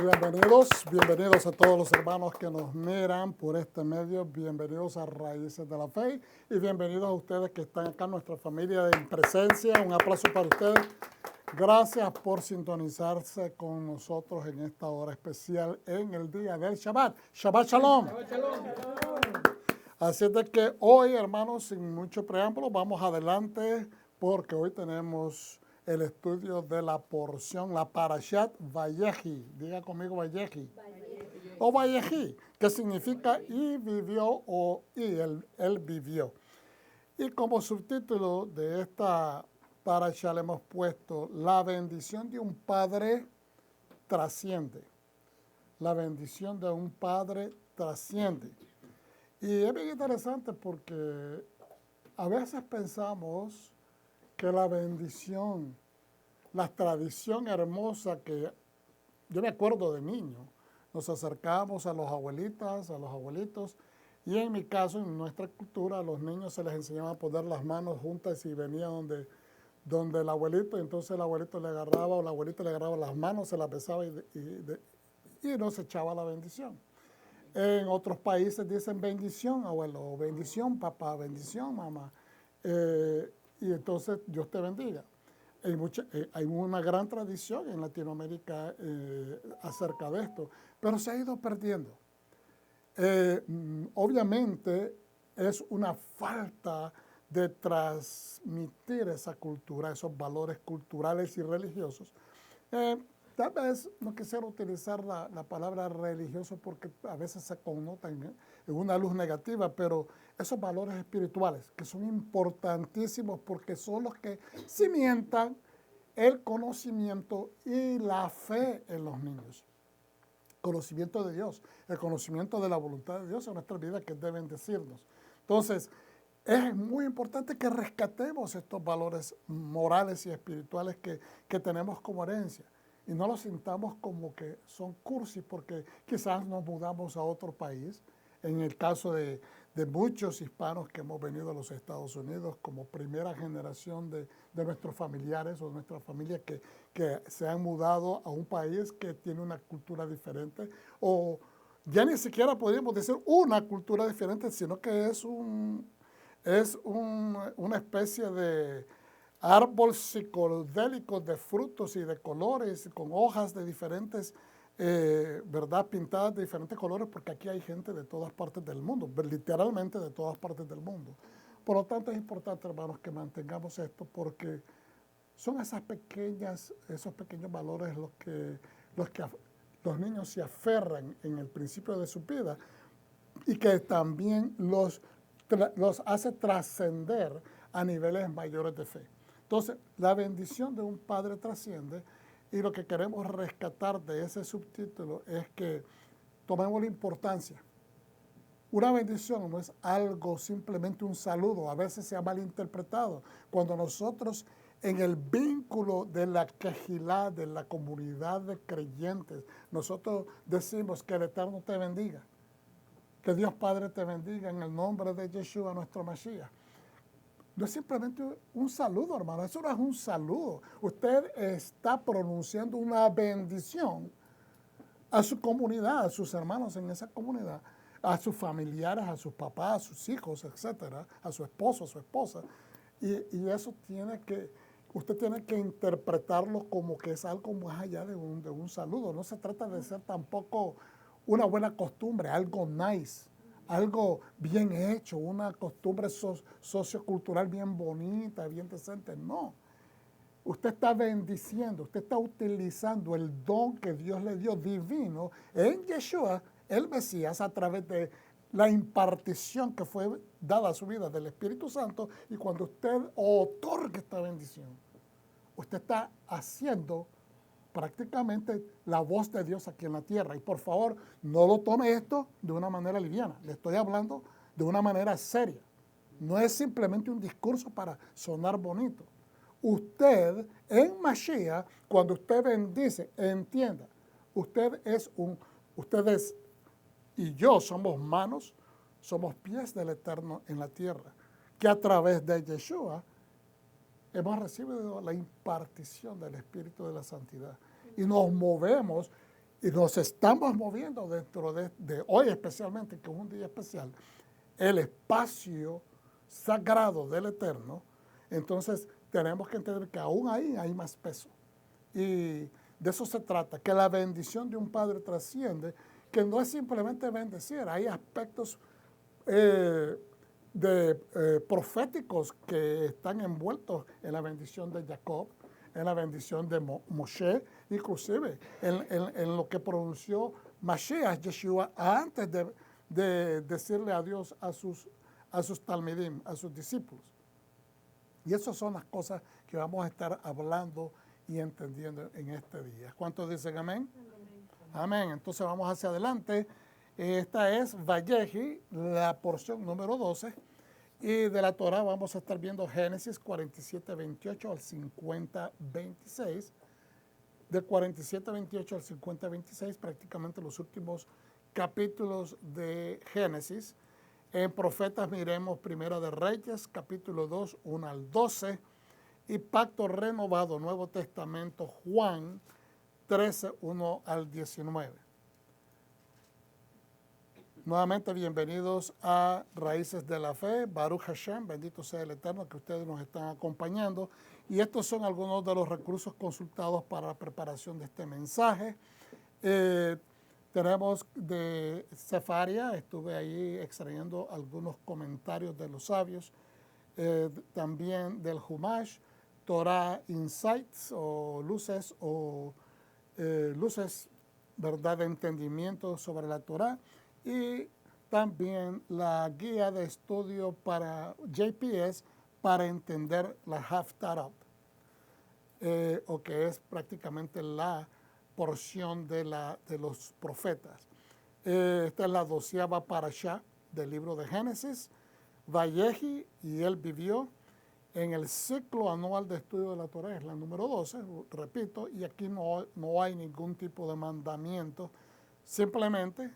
bienvenidos a todos los hermanos que nos miran por este medio, bienvenidos a Raíces de la Fe y bienvenidos a ustedes que están acá en nuestra familia de presencia. Un aplauso para ustedes. Gracias por sintonizarse con nosotros en esta hora especial en el día del Shabbat. Shabbat Shalom. Shabbat Shalom. Así es de que hoy, hermanos, sin mucho preámbulo, vamos adelante porque hoy tenemos el estudio de la porción, la Parashat Vayehi. Diga conmigo Vayehi. O Vayehi, que significa y vivió o él vivió. Y como subtítulo de esta Parashat le hemos puesto la bendición de un padre trasciende. La bendición de un padre trasciende. Y es bien interesante porque a veces pensamos que la bendición, la tradición hermosa que yo me acuerdo de niño, nos acercábamos a los abuelitas, a los abuelitos, y en mi caso, en nuestra cultura, a los niños se les enseñaba a poner las manos juntas y venía donde el abuelito, entonces el abuelito le agarraba o la abuelita le agarraba las manos, se las besaba y nos echaba la bendición. En otros países dicen bendición, abuelo, bendición, papá, bendición, mamá. Y entonces Dios te bendiga. Hay una gran tradición en Latinoamérica acerca de esto, pero se ha ido perdiendo. Obviamente es una falta de transmitir esa cultura, esos valores culturales y religiosos. Tal vez no quisiera utilizar la palabra religioso porque a veces se connota en una luz negativa, pero esos valores espirituales que son importantísimos porque son los que cimientan el conocimiento y la fe en los niños. Conocimiento de Dios, el conocimiento de la voluntad de Dios en nuestra vida que deben decirnos. Entonces, es muy importante que rescatemos estos valores morales y espirituales que tenemos como herencia. Y no los sintamos como que son cursis porque quizás nos mudamos a otro país. En el caso de muchos hispanos que hemos venido a los Estados Unidos como primera generación de nuestros familiares o de nuestra familia que se han mudado a un país que tiene una cultura diferente o ya ni siquiera podríamos decir una cultura diferente, sino que es una especie de árbol psicodélico de frutos y de colores, con hojas de diferentes, ¿verdad? Pintadas de diferentes colores, porque aquí hay gente de todas partes del mundo, literalmente de todas partes del mundo. Por lo tanto, es importante, hermanos, que mantengamos esto, porque son esos pequeños valores los que los niños se aferran en el principio de su vida y que también los hace trascender a niveles mayores de fe. Entonces, la bendición de un padre trasciende y lo que queremos rescatar de ese subtítulo es que tomemos la importancia. Una bendición no es algo, simplemente un saludo, a veces se ha malinterpretado. Cuando nosotros en el vínculo de la quejilá, de la comunidad de creyentes, nosotros decimos que el Eterno te bendiga, que Dios Padre te bendiga en el nombre de Yeshua, nuestro Mashiach. No es simplemente un saludo, hermano. Eso no es un saludo. Usted está pronunciando una bendición a su comunidad, a sus hermanos en esa comunidad, a sus familiares, a sus papás, a sus hijos, etcétera, a su esposo, a su esposa. Y eso usted tiene que interpretarlo como que es algo más allá de un saludo. No se trata de ser tampoco una buena costumbre, algo nice, algo bien hecho, una costumbre sociocultural bien bonita, bien decente. No. Usted está bendiciendo, usted está utilizando el don que Dios le dio divino en Yeshua, el Mesías, a través de la impartición que fue dada a su vida del Espíritu Santo. Y cuando usted otorga esta bendición, usted está haciendo prácticamente la voz de Dios aquí en la tierra. Y por favor, no lo tome esto de una manera liviana. Le estoy hablando de una manera seria. No es simplemente un discurso para sonar bonito. Usted, en Mashiach, cuando usted bendice, entienda, ustedes y yo somos manos, somos pies del Eterno en la tierra, que a través de Yeshua hemos recibido la impartición del Espíritu de la Santidad. Y nos movemos y nos estamos moviendo dentro de hoy especialmente, que es un día especial, el espacio sagrado del Eterno, entonces tenemos que entender que aún ahí hay más peso. Y de eso se trata, que la bendición de un padre trasciende, que no es simplemente bendecir, hay aspectos proféticos que están envueltos en la bendición de Jacob, en la bendición de Moshe, inclusive en lo que pronunció Mashiach, Yeshua, antes de decirle adiós a sus talmidim, a sus discípulos. Y esas son las cosas que vamos a estar hablando y entendiendo en este día. ¿Cuántos dicen amén? Amén. Entonces vamos hacia adelante. Esta es Vayehi, la porción número 12. Y de la Torah vamos a estar viendo Génesis 47, 28 al 50, 26. De 47, 28 al 50, 26, prácticamente los últimos capítulos de Génesis. En Profetas miremos Primera de Reyes, capítulo 2, 1 al 12. Y Pacto Renovado, Nuevo Testamento, Juan 13, 1 al 19. Nuevamente, bienvenidos a Raíces de la Fe, Baruch Hashem, bendito sea el Eterno, que ustedes nos están acompañando. Y estos son algunos de los recursos consultados para la preparación de este mensaje. Tenemos de Sefaria, estuve ahí extrayendo algunos comentarios de los sabios. También del Humash, Torah Insights o luces, ¿verdad?, de entendimiento sobre la Torah. Y también la guía de estudio para JPS para entender la Haftarah, o que es prácticamente la porción de los profetas. Esta es la 12ª parashá del libro de Génesis, Vayehi, y él vivió en el ciclo anual de estudio de la Torah, es la número 12, repito, y aquí no hay ningún tipo de mandamiento, simplemente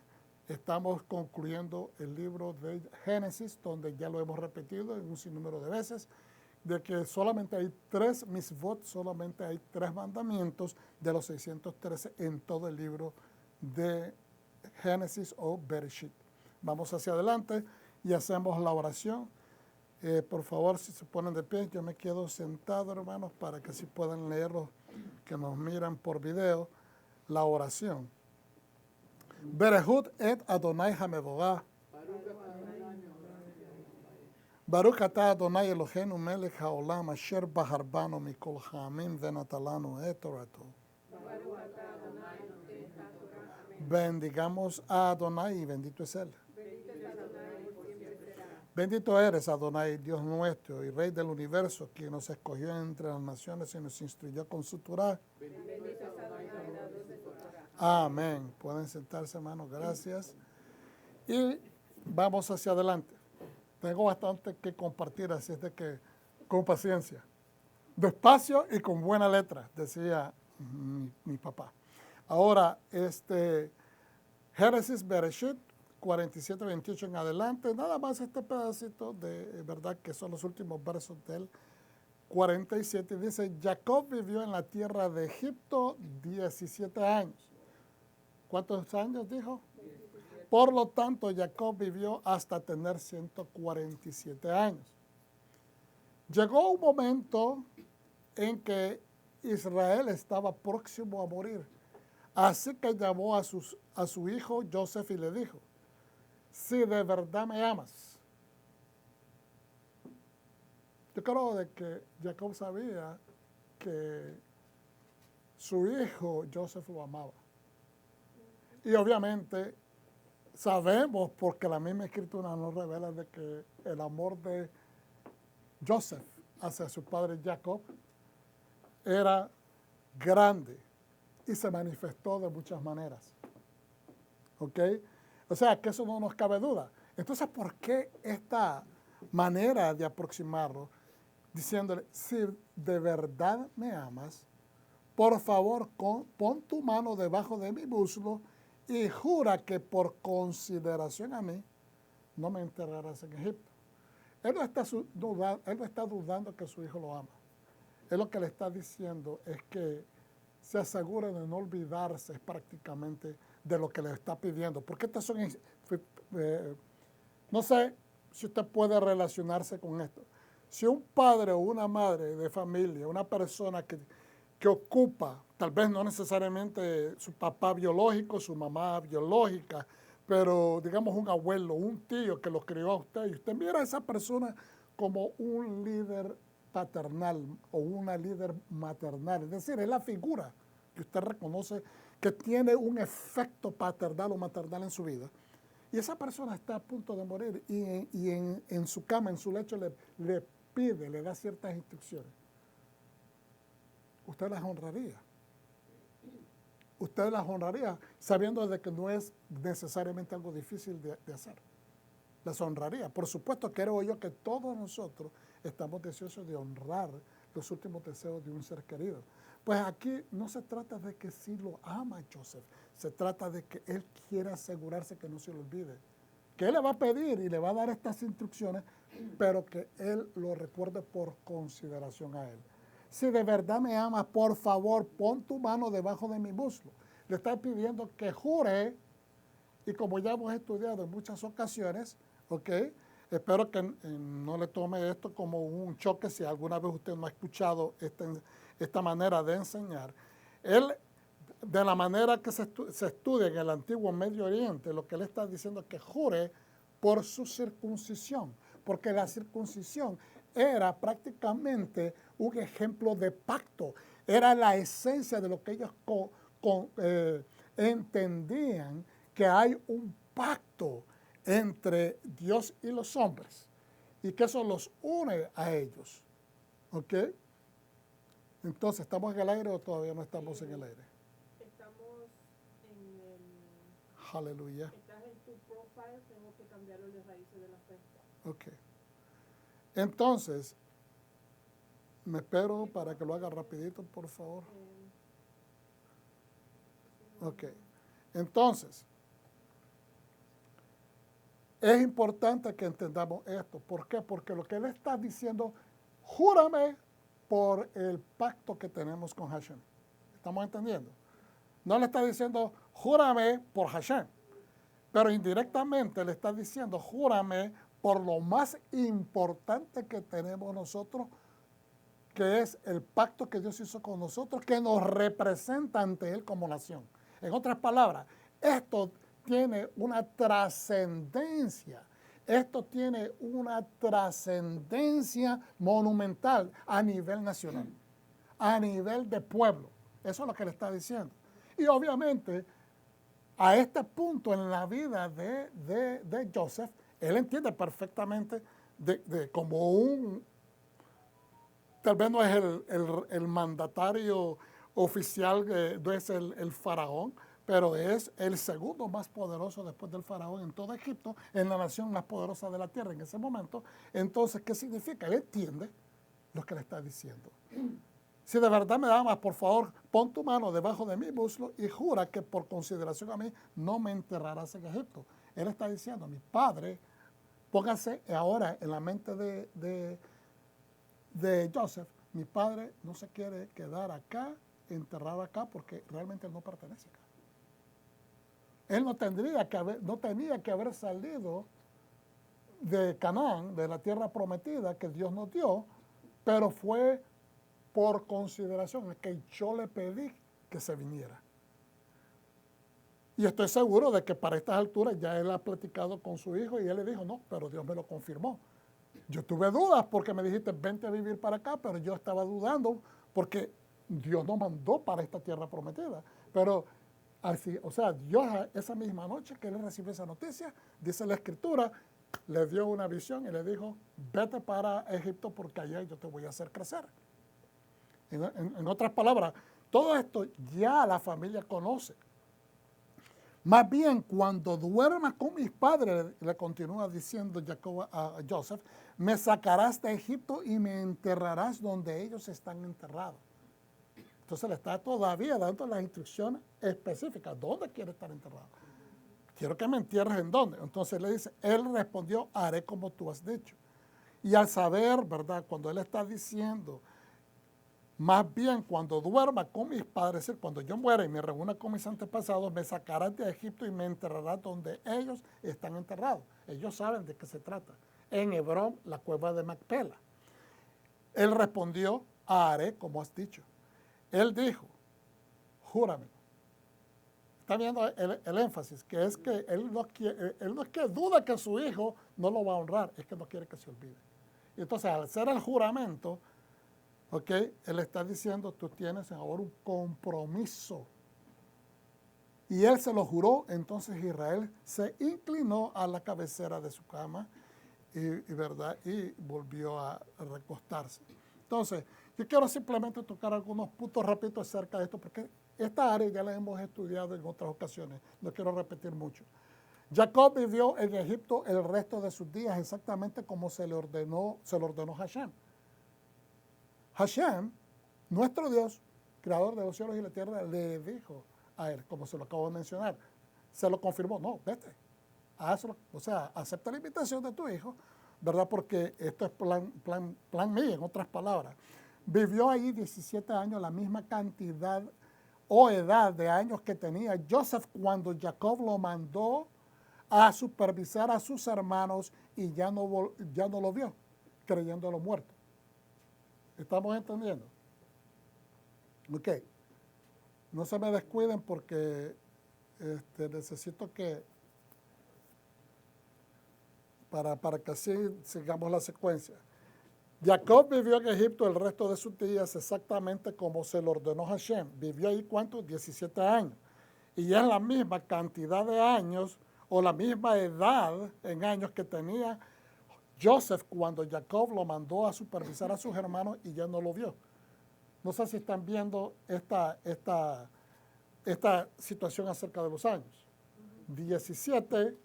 estamos concluyendo el libro de Génesis, donde ya lo hemos repetido en un sinnúmero de veces, de que solamente hay 3 mitzvot, solamente hay 3 mandamientos de los 613 en todo el libro de Génesis o Bereshit. Vamos hacia adelante y hacemos la oración. Por favor, si se ponen de pie, yo me quedo sentado, hermanos, para que así puedan leer los que nos miran por video, la oración. Berehut et Adonai Hamedoah. Baruch atah Adonai Eloheinu melech haolam asher bahar banu mikol ha'amim venatalanu et torato. Bendigamos a Adonai, bendito es Él. Bendito eres, Adonai, Dios nuestro y Rey del universo, quien nos escogió entre las naciones y nos instruyó con su Torah. Amén. Pueden sentarse, hermanos, gracias. Y vamos hacia adelante. Tengo bastante que compartir, así es de que con paciencia. Despacio y con buena letra, decía mi papá. Ahora, Génesis Bereshit, 47, 28 en adelante, nada más este pedacito de verdad que son los últimos versos del 47, dice, Jacob vivió en la tierra de Egipto 17 años. ¿Cuántos años dijo? 17. Por lo tanto, Jacob vivió hasta tener 147 años. Llegó un momento en que Israel estaba próximo a morir. Así que llamó a su hijo Joseph y le dijo, si de verdad me amas. Yo creo de que Jacob sabía que su hijo Joseph lo amaba. Y obviamente sabemos, porque la misma escritura nos revela de que el amor de Joseph hacia su padre Jacob era grande y se manifestó de muchas maneras. ¿Ok? O sea, que eso no nos cabe duda. Entonces, ¿por qué esta manera de aproximarlo? Diciéndole, si de verdad me amas, por favor, pon tu mano debajo de mi muslo y jura que por consideración a mí no me enterrarás en Egipto. Él no está dudando que su hijo lo ama. Él lo que le está diciendo es que se asegure de no olvidarse prácticamente de lo que le está pidiendo. Porque estas son, no sé si usted puede relacionarse con esto. Si un padre o una madre de familia, una persona que ocupa, tal vez no necesariamente su papá biológico, su mamá biológica, pero digamos un abuelo, un tío que lo crió a usted, y usted mira a esa persona como un líder paternal o una líder maternal, es decir, es la figura que usted reconoce que tiene un efecto paternal o maternal en su vida. Y esa persona está a punto de morir y en su cama, en su lecho, le pide, le da ciertas instrucciones. Usted las honraría. Usted las honraría sabiendo de que no es necesariamente algo difícil de hacer. Las honraría. Por supuesto, creo yo que todos nosotros estamos deseosos de honrar los últimos deseos de un ser querido. Pues aquí no se trata de que sí lo ama Joseph, se trata de que él quiere asegurarse que no se lo olvide. Que él le va a pedir y le va a dar estas instrucciones, pero que él lo recuerde por consideración a él. Si de verdad me amas, por favor, pon tu mano debajo de mi muslo. Le está pidiendo que jure, y como ya hemos estudiado en muchas ocasiones, ¿ok? Espero que no le tome esto como un choque si alguna vez usted no ha escuchado esta manera de enseñar. Él, de la manera que se estudia en el antiguo Medio Oriente, lo que él está diciendo es que jure por su circuncisión, porque la circuncisión era prácticamente un ejemplo de pacto, era la esencia de lo que ellos entendían, que hay un pacto entre Dios y los hombres y que eso los une a ellos. ¿Ok? Entonces, ¿estamos en el aire o todavía no estamos en el aire? Estamos en el... Aleluya. Estás en tu profile, tengo que cambiarlo de raíces de la fe. Ok. Entonces, me espero para que lo haga rapidito, por favor. Ok. Entonces, es importante que entendamos esto. ¿Por qué? Porque lo que él está diciendo, júrame por el pacto que tenemos con Hashem. ¿Estamos entendiendo? No le está diciendo, júrame por Hashem. Pero indirectamente le está diciendo, júrame por lo más importante que tenemos nosotros, que es el pacto que Dios hizo con nosotros, que nos representa ante Él como nación. En otras palabras, esto tiene una trascendencia. Esto tiene una trascendencia monumental a nivel nacional, a nivel de pueblo. Eso es lo que le está diciendo. Y obviamente, a este punto en la vida de Joseph, él entiende perfectamente como tal vez no es el mandatario oficial, no es el faraón, pero es el segundo más poderoso después del faraón en todo Egipto, en la nación más poderosa de la tierra en ese momento. Entonces, ¿qué significa? Él entiende lo que le está diciendo. Si de verdad me amas, por favor, pon tu mano debajo de mi muslo y jura que por consideración a mí no me enterrarás en Egipto. Él está diciendo, mi padre, póngase ahora en la mente de Joseph, mi padre no se quiere quedar acá, enterrado acá, porque realmente él no pertenece acá. Él no tenía que haber salido de Canaán, de la tierra prometida que Dios nos dio, pero fue por consideración que yo le pedí que se viniera. Y estoy seguro de que para estas alturas ya él ha platicado con su hijo y él le dijo, no, pero Dios me lo confirmó. Yo tuve dudas porque me dijiste, vente a vivir para acá, pero yo estaba dudando porque Dios nos mandó para esta tierra prometida. Pero, así, o sea, Dios esa misma noche que él recibió esa noticia, dice la Escritura, le dio una visión y le dijo, vete para Egipto porque allá yo te voy a hacer crecer. En otras palabras, todo esto ya la familia conoce. Más bien, cuando duerma con mis padres, le continúa diciendo Jacob a Joseph, me sacarás de Egipto y me enterrarás donde ellos están enterrados. Entonces le está todavía dando las instrucciones específicas. ¿Dónde quiere estar enterrado? Quiero que me entierres en dónde. Entonces le dice, él respondió, haré como tú has dicho. Y al saber, ¿verdad? Cuando él está diciendo Más bien cuando duerma con mis padres, es decir, cuando yo muera y me reúna con mis antepasados, me sacarás de Egipto y me enterrarás donde ellos están enterrados. Ellos saben de qué se trata. En Hebrón, la cueva de Macpela. Él respondió, haré como has dicho. Él dijo, júramelo. Está viendo el énfasis, que es que él no es que duda que su hijo no lo va a honrar, es que no quiere que se olvide. Y entonces, al hacer el juramento, ¿ok? Él está diciendo, tú tienes ahora un compromiso. Y él se lo juró, entonces Israel se inclinó a la cabecera de su cama ¿verdad? Y volvió a recostarse. Entonces, yo quiero simplemente tocar algunos puntos rápidos acerca de esto, porque esta área ya la hemos estudiado en otras ocasiones, no quiero repetir mucho. Jacob vivió en Egipto el resto de sus días exactamente como se le ordenó Hashem. Hashem, nuestro Dios, creador de los cielos y la tierra, le dijo a él, como se lo acabo de mencionar, se lo confirmó, no, vete, hazlo, o sea, acepta la invitación de tu hijo, ¿verdad? Porque esto es plan mío, en otras palabras. Vivió ahí 17 años, la misma cantidad o edad de años que tenía Joseph cuando Jacob lo mandó a supervisar a sus hermanos y ya no lo vio, creyéndolo muerto. ¿Estamos entendiendo? Ok. No se me descuiden porque necesito que, para que así sigamos la secuencia. Jacob vivió en Egipto el resto de sus días exactamente como se lo ordenó Hashem. Vivió ahí, ¿cuántos? 17 años. Y es la misma cantidad de años o la misma edad en años que tenía Joseph cuando Jacob lo mandó a supervisar a sus hermanos y ya no lo vio. No sé si están viendo esta situación acerca de los años. 17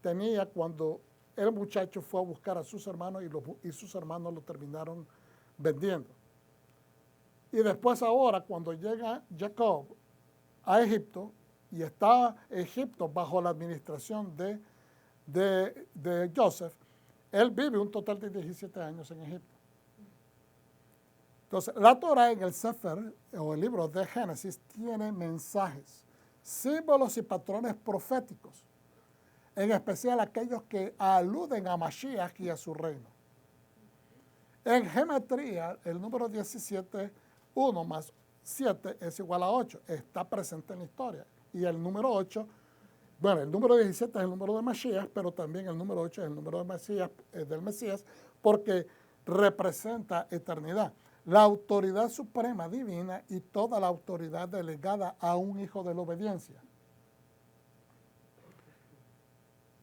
tenía cuando el muchacho fue a buscar a sus hermanos y sus hermanos lo terminaron vendiendo. Y después ahora, cuando llega Jacob a Egipto, y está Egipto bajo la administración de Joseph, él vive un total de 17 años en Egipto. Entonces, la Torah en el Sefer, o el libro de Génesis, tiene mensajes, símbolos y patrones proféticos, en especial aquellos que aluden a Mashiach y a su reino. En geometría, el número 17, 1 más 7 es igual a 8, está presente en la historia. Y el número 8, bueno, el número 17 es el número de Mashiach, pero también el número 8 es el número del Mesías, porque representa eternidad. La autoridad suprema divina y toda la autoridad delegada a un hijo de la obediencia.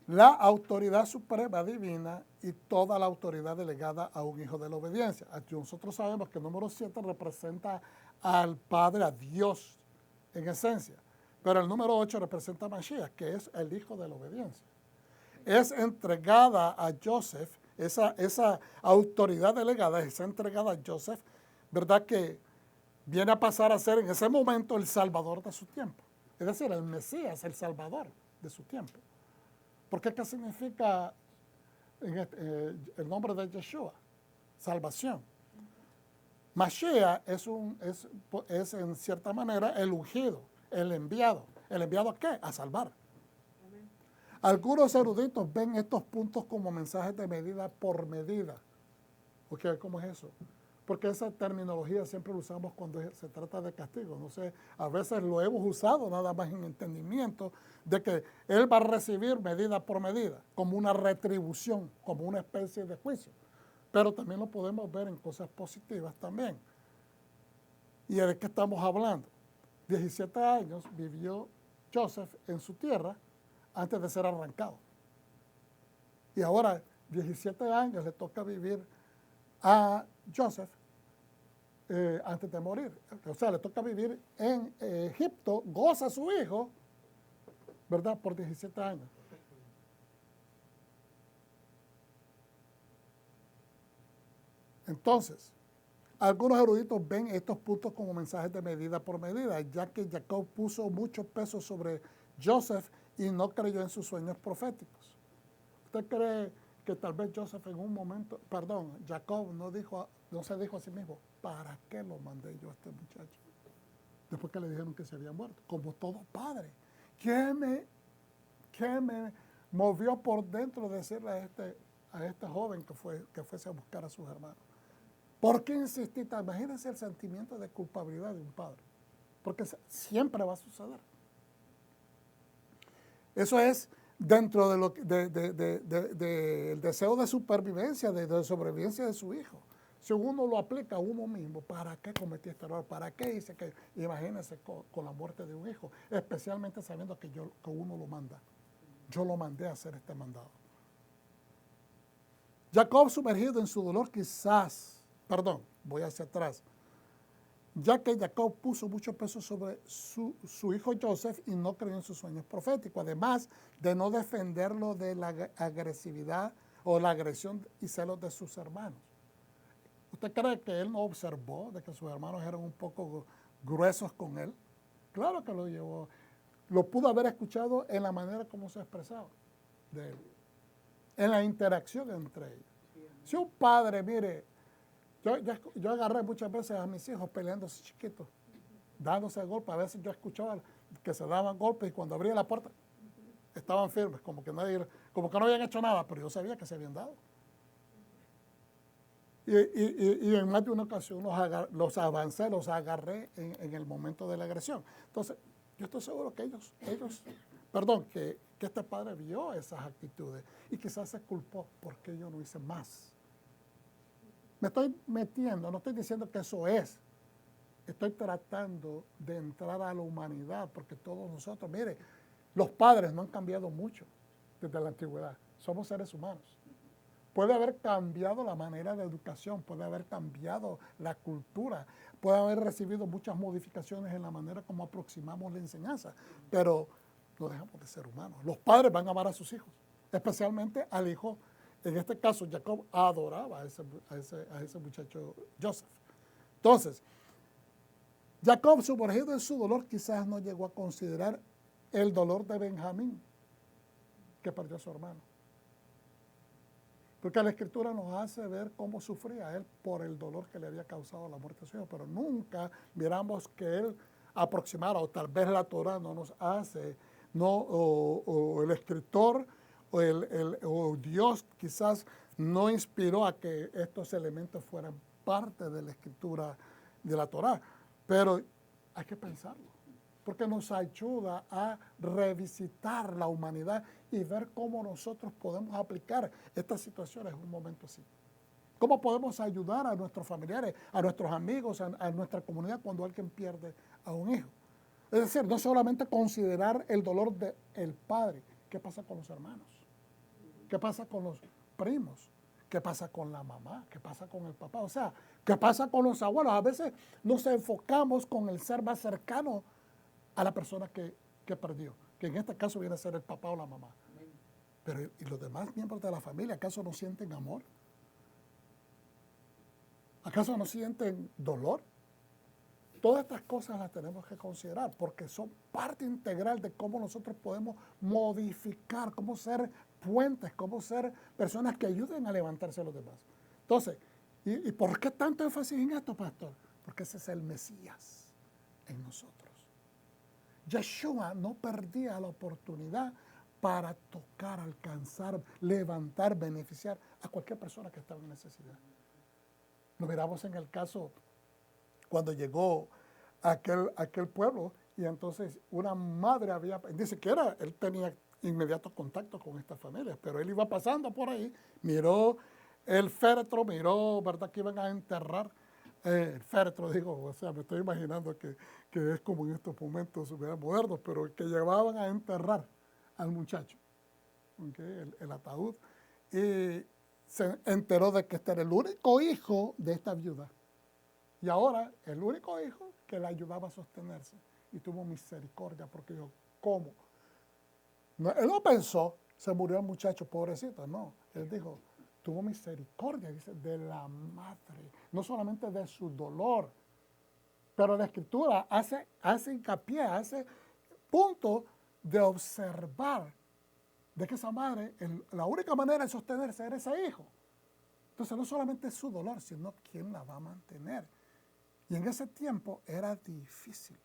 La autoridad suprema divina y toda la autoridad delegada a un hijo de la obediencia. Aquí nosotros sabemos que el número 7 representa al Padre, a Dios en esencia. Pero el número 8 representa a Mashiach, que es el hijo de la obediencia. Es entregada a Joseph, esa autoridad delegada es entregada a Joseph, ¿verdad? Que viene a pasar a ser en ese momento el salvador de su tiempo. Es decir, el Mesías, el salvador de su tiempo. Porque ¿qué significa el nombre de Yeshua? Salvación. Mashiach es en cierta manera el ungido, el enviado. ¿El enviado a qué? A salvar. Amén. Algunos eruditos ven estos puntos como mensajes de medida por medida. ¿Ok? ¿Cómo es eso? Porque esa terminología siempre la usamos cuando se trata de castigo. No sé, a veces lo hemos usado nada más en entendimiento de que él va a recibir medida por medida, como una retribución, como una especie de juicio. Pero también lo podemos ver en cosas positivas también. ¿Y de qué estamos hablando? 17 años vivió Joseph en su tierra antes de ser arrancado. Y ahora, 17 años le toca vivir a Joseph antes de morir. O sea, le toca vivir en Egipto, goza a su hijo, ¿verdad? Por 17 años. Entonces, algunos eruditos ven estos puntos como mensajes de medida por medida, ya que Jacob puso mucho peso sobre Joseph y no creyó en sus sueños proféticos. ¿Usted cree que tal vez Joseph en un momento, perdón, Jacob no se dijo a sí mismo, ¿para qué lo mandé yo a este muchacho? Después que le dijeron que se había muerto, como todo padre. ¿Qué me movió por dentro de decirle a este joven que fuese a buscar a sus hermanos? ¿Por qué insistí? Imagínense el sentimiento de culpabilidad de un padre, porque siempre va a suceder. Eso es dentro del deseo de supervivencia, de sobrevivencia de su hijo. Si uno lo aplica a uno mismo, ¿para qué cometí este error? ¿Para qué hice que? Imagínense con la muerte de un hijo, especialmente sabiendo que uno lo manda. Yo lo mandé a hacer este mandado. Jacob, sumergido en su dolor, voy hacia atrás, ya que Jacob puso mucho peso sobre su hijo Joseph y no creyó en sus sueños proféticos, además de no defenderlo de la agresividad o la agresión y celos de sus hermanos. ¿Usted cree que él no observó de que sus hermanos eran un poco gruesos con él? Claro que lo llevó. Lo pudo haber escuchado en la manera como se expresaba de él, en la interacción entre ellos. Si un padre, mire, yo agarré muchas veces a mis hijos peleándose chiquitos, dándose golpes. A veces yo escuchaba que se daban golpes y cuando abría la puerta estaban firmes, como que no habían hecho nada, pero yo sabía que se habían dado. Y en más de una ocasión los avancé, los agarré en el momento de la agresión. Entonces, yo estoy seguro que que este padre vio esas actitudes y quizás se culpó porque yo no hice más. Me estoy metiendo, no estoy diciendo que eso es. Estoy tratando de entrar a la humanidad porque todos nosotros, mire, los padres no han cambiado mucho desde la antigüedad. Somos seres humanos. Puede haber cambiado la manera de educación, puede haber cambiado la cultura, puede haber recibido muchas modificaciones en la manera como aproximamos la enseñanza, pero no dejamos de ser humanos. Los padres van a amar a sus hijos, especialmente al hijo. En este caso, Jacob adoraba a ese muchacho Joseph. Entonces, Jacob, sumergido en su dolor, quizás no llegó a considerar el dolor de Benjamín, que perdió a su hermano. Porque la Escritura nos hace ver cómo sufría él por el dolor que le había causado la muerte de su hijo, pero nunca miramos que él aproximara, o tal vez la Torah no nos hace, o el escritor o Dios quizás no inspiró a que estos elementos fueran parte de la Escritura de la Torah, pero hay que pensarlo, porque nos ayuda a revisitar la humanidad y ver cómo nosotros podemos aplicar estas situaciones en un momento así. ¿Cómo podemos ayudar a nuestros familiares, a nuestros amigos, a nuestra comunidad cuando alguien pierde a un hijo? Es decir, no solamente considerar el dolor del padre, ¿qué pasa con los hermanos? ¿Qué pasa con los primos? ¿Qué pasa con la mamá? ¿Qué pasa con el papá? O sea, ¿qué pasa con los abuelos? A veces nos enfocamos con el ser más cercano a la persona que perdió, que en este caso viene a ser el papá o la mamá. Pero ¿y los demás miembros de la familia acaso no sienten amor? ¿Acaso no sienten dolor? Todas estas cosas las tenemos que considerar porque son parte integral de cómo nosotros podemos modificar, cómo ser puentes, cómo ser personas que ayuden a levantarse a los demás. Entonces, ¿y por qué tanto énfasis en esto, pastor? Porque ese es el Mesías en nosotros. Yeshua no perdía la oportunidad para tocar, alcanzar, levantar, beneficiar a cualquier persona que estaba en necesidad. Lo miramos en el caso cuando llegó a aquel pueblo y entonces una madre dice que él tenía inmediato contacto con estas familias, pero él iba pasando por ahí, miró el féretro, miró, ¿verdad?, que iban a enterrar el féretro, o sea, me estoy imaginando que es como en estos momentos modernos, pero que llevaban a enterrar al muchacho, ¿okay?, el ataúd, y se enteró de que este era el único hijo de esta viuda. Y ahora, el único hijo que le ayudaba a sostenerse. Y tuvo misericordia porque dijo, ¿cómo? No, él no pensó, se murió el muchacho, pobrecito, no. Él dijo, tuvo misericordia, dice, de la madre. No solamente de su dolor, pero la Escritura hace hincapié, hace punto de observar de que esa madre, la única manera de sostenerse era ese hijo. Entonces no solamente es su dolor, sino quién la va a mantener. Y en ese tiempo era difícil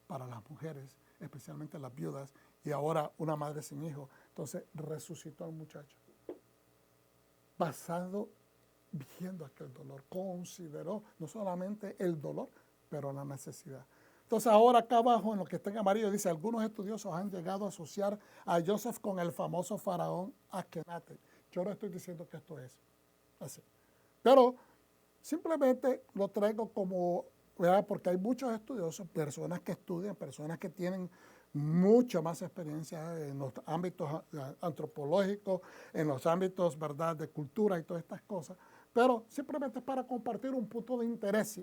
para las mujeres, especialmente las viudas, y ahora una madre sin hijo. Entonces resucitó al muchacho. Basado, viendo aquel dolor, consideró no solamente el dolor, pero la necesidad. Entonces ahora acá abajo, en lo que está en amarillo, dice, algunos estudiosos han llegado a asociar a Joseph con el famoso faraón Akenatón. Yo no estoy diciendo que esto es así. Pero simplemente lo traigo como, ¿verdad? Porque hay muchos estudiosos, personas que estudian, personas que tienen mucha más experiencia en los ámbitos antropológicos, en los ámbitos, ¿verdad?, de cultura y todas estas cosas, pero simplemente es para compartir un punto de interés.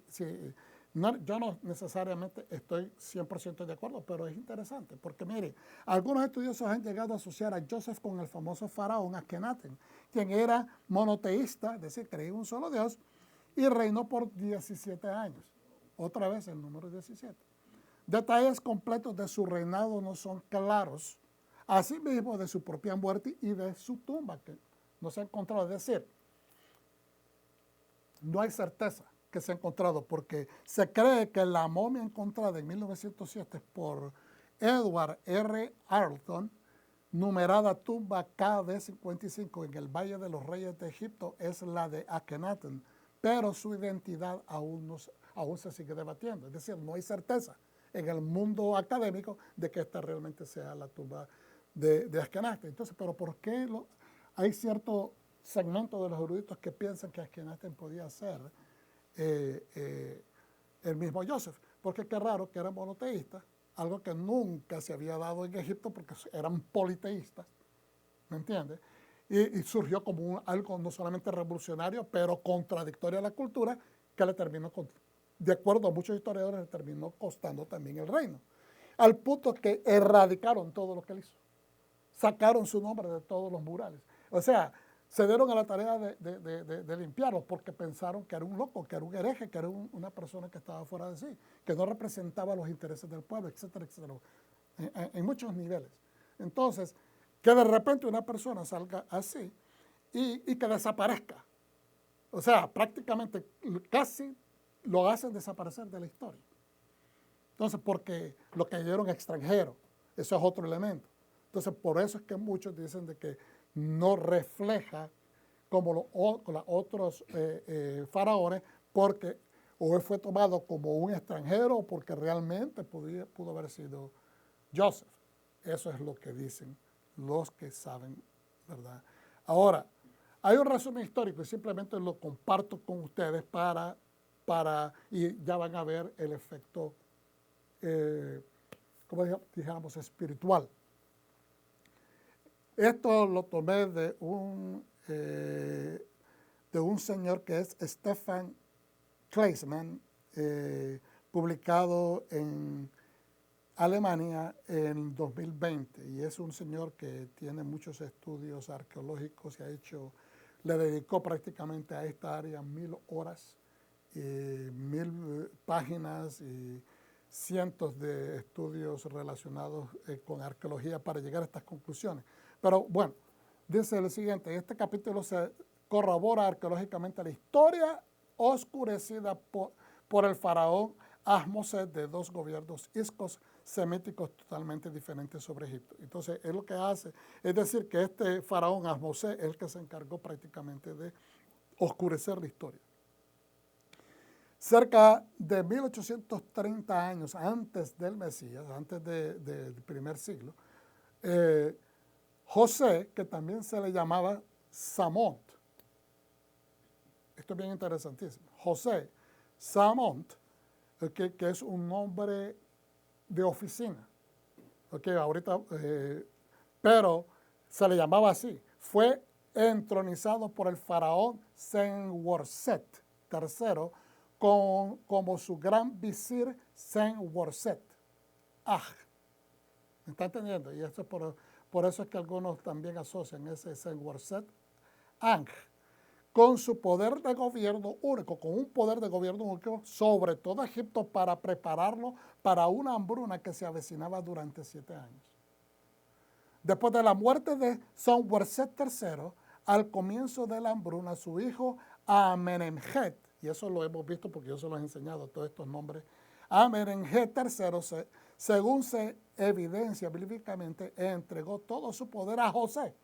Yo no necesariamente estoy 100% de acuerdo, pero es interesante, porque mire, algunos estudiosos han llegado a asociar a Joseph con el famoso faraón Akenatón, quien era monoteísta, es decir, creía en un solo Dios, y reinó por 17 años. Otra vez el número 17. Detalles completos de su reinado no son claros, asimismo de su propia muerte y de su tumba, que no se ha encontrado. Es decir, no hay certeza que se ha encontrado, porque se cree que la momia encontrada en 1907 por Edward R. Arlton, numerada tumba KD55 en el Valle de los Reyes de Egipto, es la de Akenatón, pero su identidad aún se sigue debatiendo. Es decir, no hay certeza en el mundo académico de que esta realmente sea la tumba de Akenatón. Entonces, ¿pero por qué hay cierto segmento de los eruditos que piensan que Akenatón podía ser el mismo Joseph? Porque qué raro que eran monoteístas, algo que nunca se había dado en Egipto porque eran politeístas, ¿me entiendes? Y surgió como algo no solamente revolucionario, pero contradictorio a la cultura, que le terminó, de acuerdo a muchos historiadores, le terminó costando también el reino. Al punto que erradicaron todo lo que él hizo. Sacaron su nombre de todos los murales. O sea, se dieron a la tarea de limpiarlo porque pensaron que era un loco, que era un hereje, que era una persona que estaba fuera de sí, que no representaba los intereses del pueblo, etcétera, etcétera, en muchos niveles. Entonces, que de repente una persona salga así y que desaparezca. O sea, prácticamente casi lo hacen desaparecer de la historia. Entonces, porque lo cayeron extranjeros, eso es otro elemento. Entonces, por eso es que muchos dicen de que no refleja como los otros faraones, porque o él fue tomado como un extranjero o porque realmente pudo haber sido Joseph. Eso es lo que dicen los que saben, ¿verdad? Ahora, hay un resumen histórico y simplemente lo comparto con ustedes y ya van a ver el efecto, como dijéramos, espiritual. Esto lo tomé de un señor que es Stefan Kleisman, publicado en Alemania en 2020, y es un señor que tiene muchos estudios arqueológicos y le dedicó prácticamente a esta área 1000 horas, 1000 páginas y cientos de estudios relacionados con arqueología para llegar a estas conclusiones. Pero bueno, dice lo siguiente: en este capítulo se corrobora arqueológicamente la historia oscurecida por el faraón Ahmose de dos gobiernos iscos semíticos totalmente diferentes sobre Egipto. Entonces, él lo que hace es decir que este faraón Ahmose es el que se encargó prácticamente de oscurecer la historia. Cerca de 1830 años antes del Mesías, antes del primer siglo, José, que también se le llamaba Samont, esto es bien interesantísimo, José Samont, que es un nombre de oficina, ahorita, pero se le llamaba así, fue entronizado por el faraón Senworset III como su gran visir Senworset ¿Me está entendiendo? Y eso es por eso es que algunos también asocian ese Senworset con su poder de gobierno único, con un poder de gobierno único sobre todo Egipto para prepararlo para una hambruna que se avecinaba durante 7 años. Después de la muerte de Sanhuerset III, al comienzo de la hambruna, su hijo Amenemhet, y eso lo hemos visto porque yo se los he enseñado, todos estos nombres, Amenemhet III, según se evidencia bíblicamente, entregó todo su poder a José.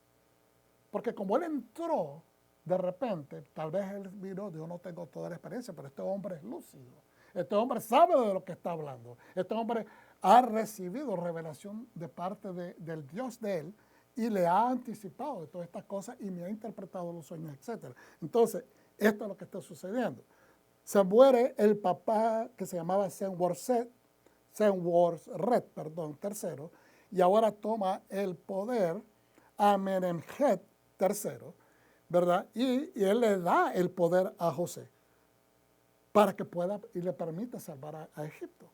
Porque como él entró de repente, tal vez él miró, yo no tengo toda la experiencia, pero este hombre es lúcido. Este hombre sabe de lo que está hablando. Este hombre ha recibido revelación de parte del Dios de él y le ha anticipado de todas estas cosas y me ha interpretado los sueños, etc. Entonces, esto es lo que está sucediendo. Se muere el papá que se llamaba Senwosret III, y ahora toma el poder Amenemhet III, ¿verdad? Y él le da el poder a José para que pueda y le permita salvar a Egipto.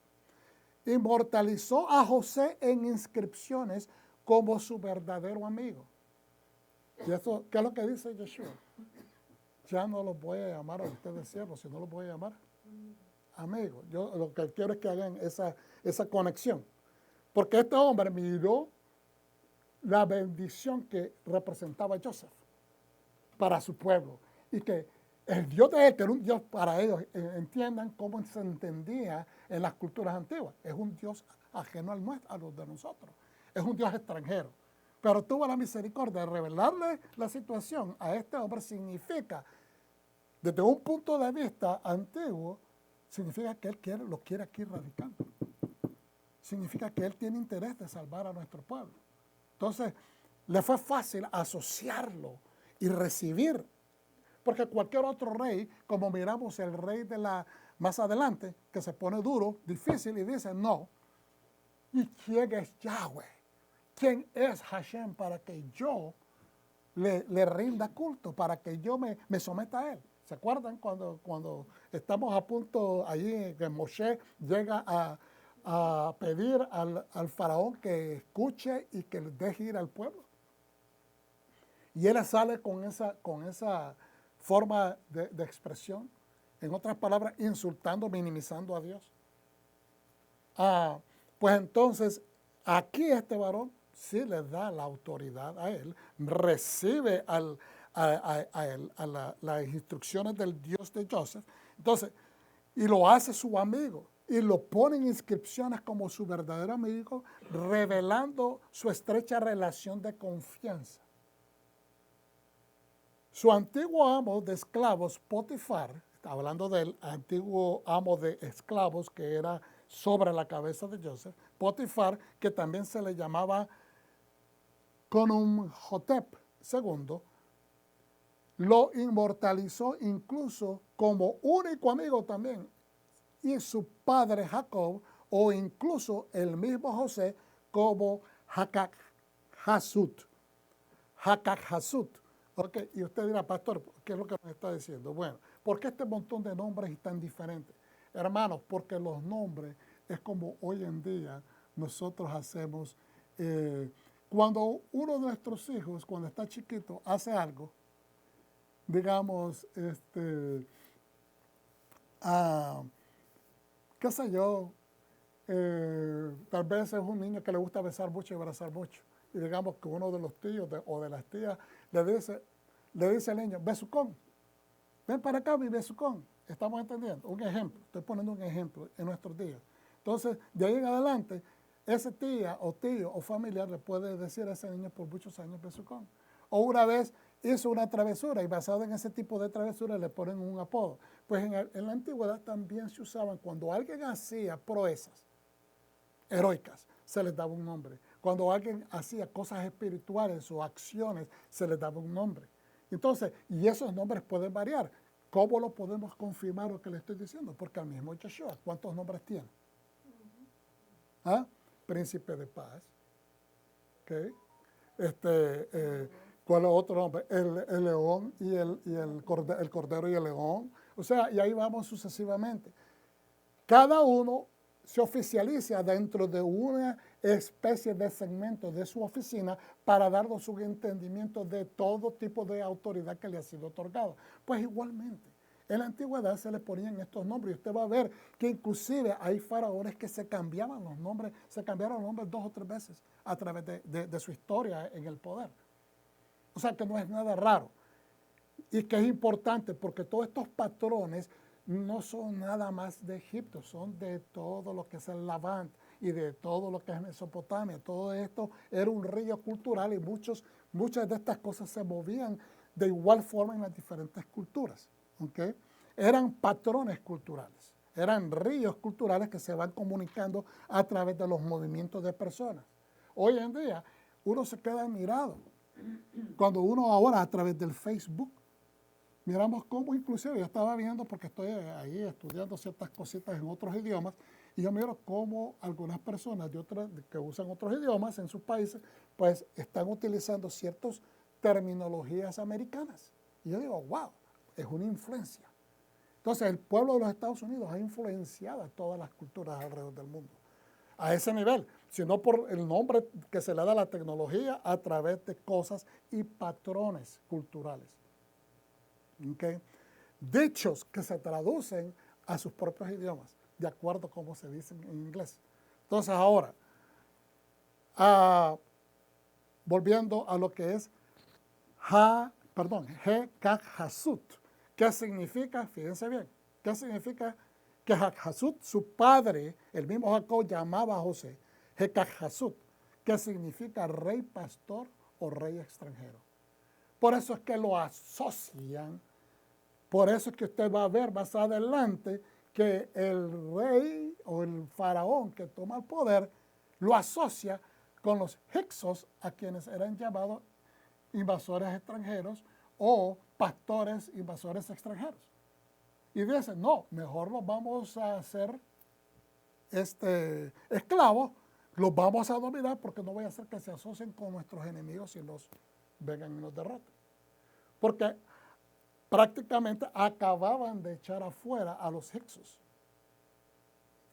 Inmortalizó a José en inscripciones como su verdadero amigo. ¿Y eso qué es lo que dice Yeshua? Ya no los voy a llamar a ustedes siervos, sino los voy a llamar amigos. Yo lo que quiero es que hagan esa conexión. Porque este hombre miró la bendición que representaba Joseph para su pueblo. Y que el Dios de él, que era un Dios para ellos, entiendan cómo se entendía en las culturas antiguas. Es un Dios ajeno a los de nosotros. Es un Dios extranjero. Pero tuvo la misericordia de revelarle la situación a este hombre. Significa, desde un punto de vista antiguo, significa que él lo quiere aquí radicando. Significa que él tiene interés de salvar a nuestro pueblo. Entonces, le fue fácil asociarlo y recibir, porque cualquier otro rey, como miramos el rey de más adelante, que se pone duro, difícil y dice, no, ¿y quién es Yahweh? ¿Quién es Hashem para que yo le rinda culto, para que yo me someta a él? ¿Se acuerdan cuando estamos a punto allí, que Moshe llega a pedir al faraón que escuche y que le deje ir al pueblo? Y él sale con esa forma de expresión, en otras palabras, insultando, minimizando a Dios. Pues entonces, aquí este varón sí le da la autoridad a él, recibe las instrucciones del Dios de Joseph, entonces, y lo hace su amigo, y lo pone en inscripciones como su verdadero amigo, revelando su estrecha relación de confianza. Su antiguo amo de esclavos, Potifar, hablando del antiguo amo de esclavos que era sobre la cabeza de Joseph, Potifar, que también se le llamaba Conumhotep II, lo inmortalizó incluso como único amigo también, y su padre Jacob, o incluso el mismo José, como Hakak-Hasut. Hakak-Hasut. Okay. Y usted dirá, pastor, ¿qué es lo que nos está diciendo? Bueno, ¿por qué este montón de nombres tan diferentes? Hermanos, porque los nombres es como hoy en día nosotros hacemos, cuando uno de nuestros hijos, cuando está chiquito, hace algo, digamos, qué sé yo, tal vez es un niño que le gusta besar mucho y abrazar mucho. Y digamos que uno de los tíos o de las tías le dice al niño, besucón, ven para acá mi besucón. ¿Estamos entendiendo? Un ejemplo, estoy poniendo un ejemplo en nuestros días. Entonces, de ahí en adelante, ese tía o tío o familiar le puede decir a ese niño por muchos años besucón. O una vez hizo una travesura y basado en ese tipo de travesura le ponen un apodo. Pues en la antigüedad también se usaban cuando alguien hacía proezas heroicas, se les daba un nombre. Cuando alguien hacía cosas espirituales o acciones, se les daba un nombre. Entonces, y esos nombres pueden variar. ¿Cómo lo podemos confirmar lo que le estoy diciendo? Porque al mismo Yeshua, ¿cuántos nombres tiene? Príncipe de paz. ¿Okay? ¿Cuál es otro nombre? El león y el cordero y el león. O sea, y ahí vamos sucesivamente. Cada uno se oficializa dentro de una especie de segmento de su oficina para darnos un entendimiento de todo tipo de autoridad que le ha sido otorgado. Pues igualmente, En la antigüedad se le ponían estos nombres y usted va a ver que inclusive hay faraones que se cambiaban los nombres, se cambiaron los nombres 2 o 3 veces a través de su historia en el poder. O sea que no es nada raro. Y que es importante porque todos estos patrones no son nada más de Egipto, son de todo lo que es el Levant y de todo lo que es Mesopotamia. Todo esto era un río cultural y muchas de estas cosas se movían de igual forma en las diferentes culturas. ¿Okay? Eran patrones culturales, eran ríos culturales que se van comunicando a través de los movimientos de personas. Hoy en día uno se queda admirado cuando uno ahora a través del Facebook miramos cómo, inclusive yo estaba viendo, porque estoy ahí estudiando ciertas cositas en otros idiomas, y yo miro cómo algunas personas que usan otros idiomas en sus países, pues están utilizando ciertas terminologías americanas. Y yo digo, wow, es una influencia. Entonces el pueblo de los Estados Unidos ha influenciado a todas las culturas alrededor del mundo. A ese nivel, sino por el nombre que se le da a la tecnología a través de cosas y patrones culturales. ¿Okay? Dichos que se traducen a sus propios idiomas, de acuerdo a cómo se dicen en inglés. Entonces ahora, volviendo a lo que es Hekachasut, ¿qué significa? Fíjense bien, ¿qué significa? Que Hekachasut, su padre, el mismo Jacob llamaba a José Hekachasut, que significa rey pastor o rey extranjero. Por eso es que lo asocian, por eso es que usted va a ver más adelante que el rey o el faraón que toma el poder lo asocia con los hicsos, a quienes eran llamados invasores extranjeros o pastores invasores extranjeros. Y dicen, no, mejor los vamos a hacer esclavos, los vamos a dominar porque no voy a hacer que se asocien con nuestros enemigos y los vengan y nos derroten. Porque prácticamente acababan de echar afuera a los hicsos,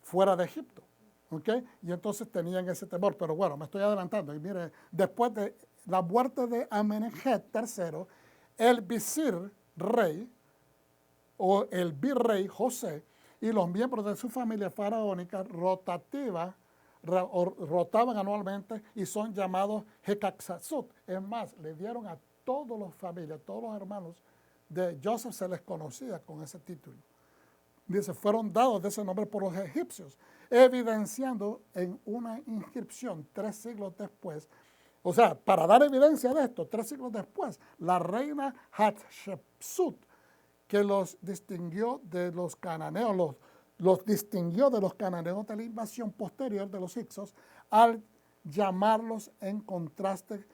fuera de Egipto. ¿Okay? Y entonces tenían ese temor. Pero bueno, me estoy adelantando. Y mire, después de la muerte de Amenhotep III, el visir rey o el virrey José y los miembros de su familia faraónica rotaban anualmente y son llamados Hekachasut. Es más, le dieron a todas las familias, todos los hermanos de Joseph se les conocía con ese título. Dice, fueron dados de ese nombre por los egipcios, evidenciando en una inscripción 3 siglos después, o sea, para dar evidencia de esto, 3 siglos después, la reina Hatshepsut, que los distinguió de los cananeos, los distinguió de los cananeos de la invasión posterior de los hicsos, al llamarlos en contraste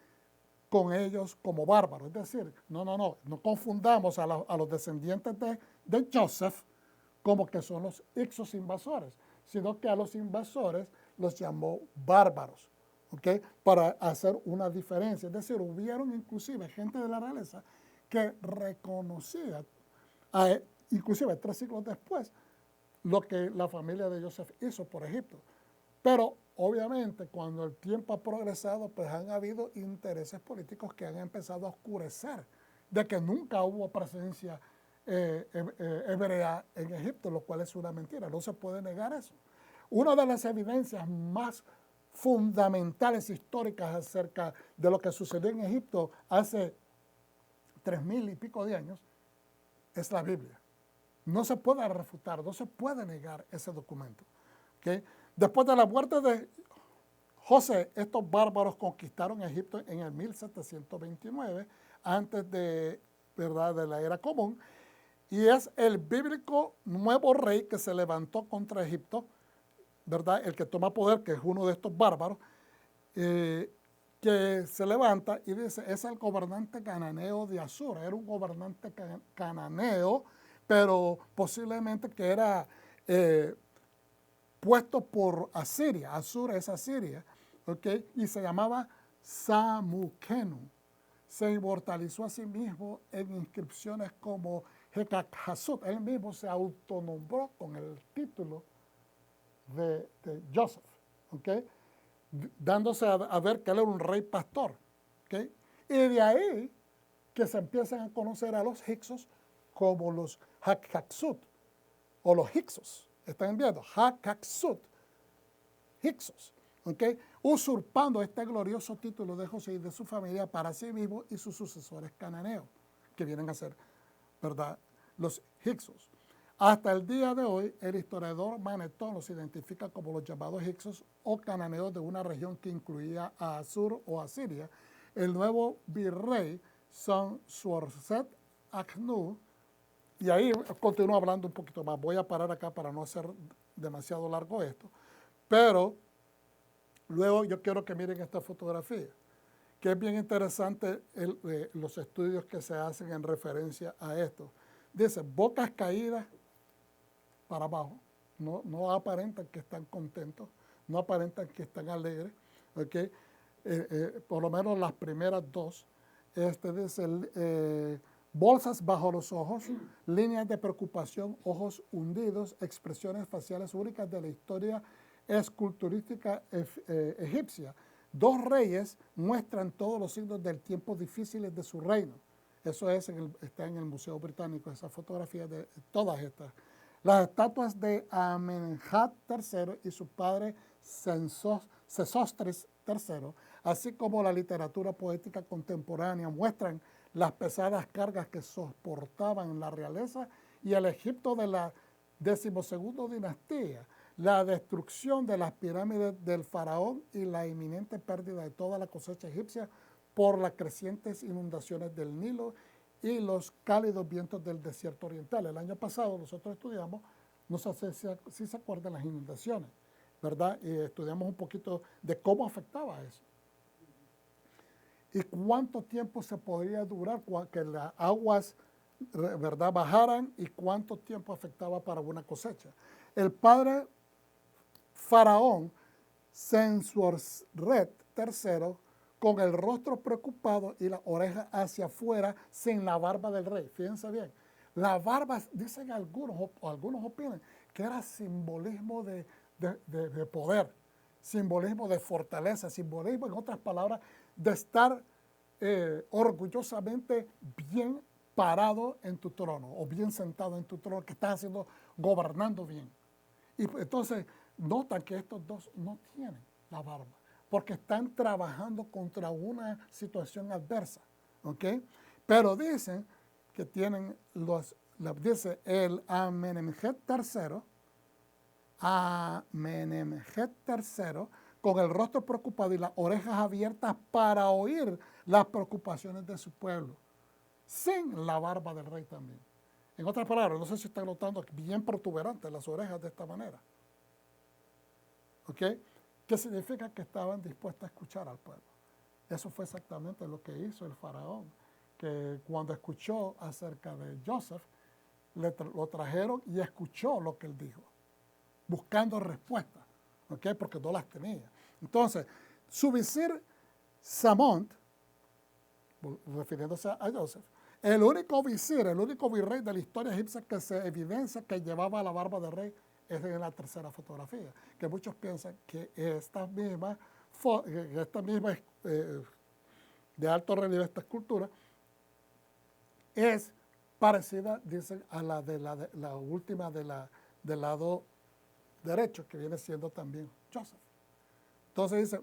con ellos como bárbaros. Es decir, no confundamos a los descendientes de Joseph como que son los hicsos invasores, sino que a los invasores los llamó bárbaros, ¿okay? Para hacer una diferencia. Es decir, hubieron inclusive gente de la realeza que reconocía, inclusive 3 siglos después, lo que la familia de Joseph hizo por Egipto. Pero obviamente cuando el tiempo ha progresado, pues han habido intereses políticos que han empezado a oscurecer de que nunca hubo presencia hebrea en Egipto, lo cual es una mentira, no se puede negar eso. Una de las evidencias más fundamentales históricas acerca de lo que sucedió en Egipto hace 3000 y pico de años es la Biblia. No se puede refutar, no se puede negar ese documento. ¿Okay? Después de la muerte de José, estos bárbaros conquistaron Egipto en el 1729, antes de la era común, y es el bíblico nuevo rey que se levantó contra Egipto, ¿verdad? El que toma poder, que es uno de estos bárbaros, que se levanta y dice, es el gobernante cananeo de Asur. Era un gobernante cananeo, pero posiblemente que era puesto por Asiria. Asur es Asiria, ¿okay? Y se llamaba Samuquenu. Se inmortalizó a sí mismo en inscripciones como Hekachasut. Él mismo se autonombró con el título de Joseph, ¿okay? Dándose a ver que él era un rey pastor. ¿Okay? Y de ahí que se empiezan a conocer a los hicsos como los Hatshepsut o los Hyksos. ¿Están viendo? Hatshepsut, Hyksos, ¿ok? Usurpando este glorioso título de José y de su familia para sí mismo y sus sucesores cananeos, que vienen a ser, ¿verdad?, los Hyksos. Hasta el día de hoy, el historiador Manetón los identifica como los llamados Hyksos o cananeos de una región que incluía a Asur o Asiria. El nuevo virrey Senusret Akhnú, y ahí continúo hablando un poquito más. Voy a parar acá para no hacer demasiado largo esto, pero luego yo quiero que miren esta fotografía, que es bien interesante los estudios que se hacen en referencia a esto. Dice, bocas caídas para abajo, no aparentan que están contentos, no aparentan que están alegres, ¿okay? Por lo menos las primeras dos. Dice, bolsas bajo los ojos, líneas de preocupación, ojos hundidos, expresiones faciales únicas de la historia esculturística egipcia. Dos reyes muestran todos los signos del tiempo difíciles de su reino. Eso está en el Museo Británico, esa fotografía de todas estas. Las estatuas de Amenhotep III y su padre Sesostris III, así como la literatura poética contemporánea, muestran las pesadas cargas que soportaban la realeza y el Egipto de la 12ª dinastía, la destrucción de las pirámides del faraón y la inminente pérdida de toda la cosecha egipcia por las crecientes inundaciones del Nilo y los cálidos vientos del desierto oriental. El año pasado nosotros estudiamos, no sé si se acuerdan, las inundaciones, ¿verdad? Y estudiamos un poquito de cómo afectaba eso. Y cuánto tiempo se podría durar que las aguas, ¿verdad?, bajaran y cuánto tiempo afectaba para una cosecha. El padre faraón Senusret III, con el rostro preocupado y las orejas hacia afuera, sin la barba del rey. Fíjense bien, la barba, dicen algunos opinan, que era simbolismo de poder, simbolismo de fortaleza, simbolismo, en otras palabras, de estar orgullosamente bien parado en tu trono, o bien sentado en tu trono, que estás haciendo, gobernando bien. Y entonces notan que estos dos no tienen la barba, porque están trabajando contra una situación adversa, ¿ok? Pero dicen que tienen dice el Amenemhet III, con el rostro preocupado y las orejas abiertas para oír las preocupaciones de su pueblo, sin la barba del rey también. En otras palabras, no sé si están notando, bien protuberantes las orejas de esta manera, ¿ok? ¿Qué significa? Que estaban dispuestos a escuchar al pueblo. Eso fue exactamente lo que hizo el faraón, que cuando escuchó acerca de Joseph, lo trajeron y escuchó lo que él dijo, buscando respuestas, ¿ok? Porque no las tenía. Entonces, su visir Samont, refiriéndose a Joseph, el único visir, el único virrey de la historia egipcia que se evidencia que llevaba la barba de rey, es en la tercera fotografía, que muchos piensan que esta misma de alto relieve, esta escultura, es parecida, dicen, a la de la última del lado derecho, que viene siendo también Joseph. Entonces dice,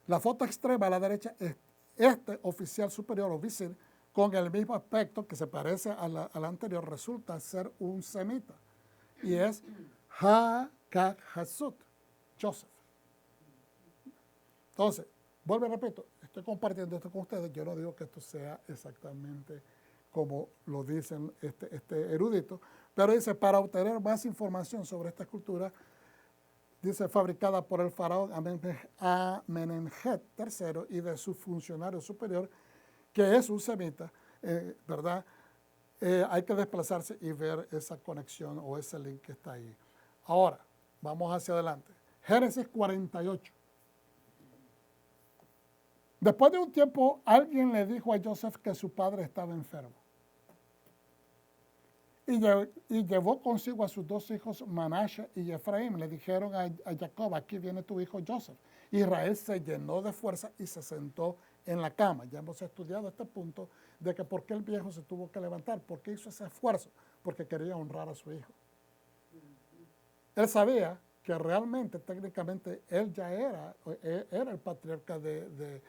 la foto extrema a la derecha es este oficial superior o visir con el mismo aspecto que se parece a la anterior, resulta ser un semita. Y es Hatshepsut, Joseph. Entonces, vuelvo y repito, estoy compartiendo esto con ustedes. Yo no digo que esto sea exactamente como lo dicen este erudito, pero dice, para obtener más información sobre esta escultura, dice, fabricada por el faraón Amenemhet III y de su funcionario superior, que es un semita, ¿verdad? Hay que desplazarse y ver esa conexión o ese link que está ahí. Ahora, vamos hacia adelante. Génesis 48. Después de un tiempo, alguien le dijo a Joseph que su padre estaba enfermo. Y llevó consigo a sus dos hijos, Manashe y Efraín. Le dijeron a Jacob, aquí viene tu hijo Joseph. Israel se llenó de fuerza y se sentó en la cama. Ya hemos estudiado este punto de que por qué el viejo se tuvo que levantar, por qué hizo ese esfuerzo, porque quería honrar a su hijo. Él sabía que realmente, técnicamente, él ya era el patriarca de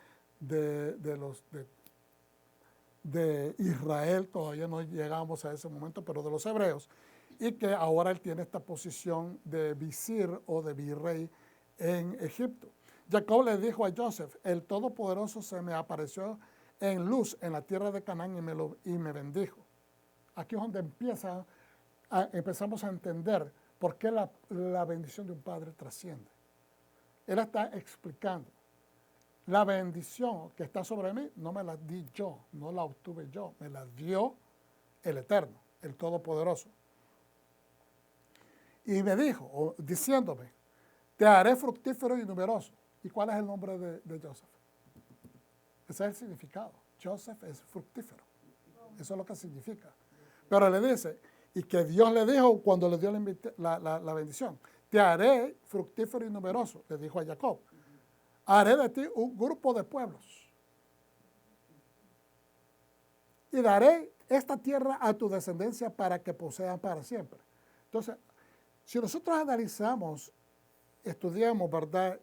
Israel, todavía no llegamos a ese momento, pero de los hebreos, y que ahora él tiene esta posición de visir o de virrey en Egipto. Jacob le dijo a Joseph, el Todopoderoso se me apareció en luz en la tierra de Canaán y me bendijo. Aquí es donde empezamos a entender por qué la bendición de un padre trasciende. Él está explicando. La bendición que está sobre mí no me la di yo, no la obtuve yo, me la dio el Eterno, el Todopoderoso. Y me dijo, diciéndome, te haré fructífero y numeroso. ¿Y cuál es el nombre de Joseph? Ese es el significado. Joseph es fructífero. Eso es lo que significa. Pero le dice, y que Dios le dijo cuando le dio la bendición, te haré fructífero y numeroso, le dijo a Jacob. Haré de ti un grupo de pueblos. Y daré esta tierra a tu descendencia para que posean para siempre. Entonces, si nosotros analizamos, estudiamos, ¿verdad?,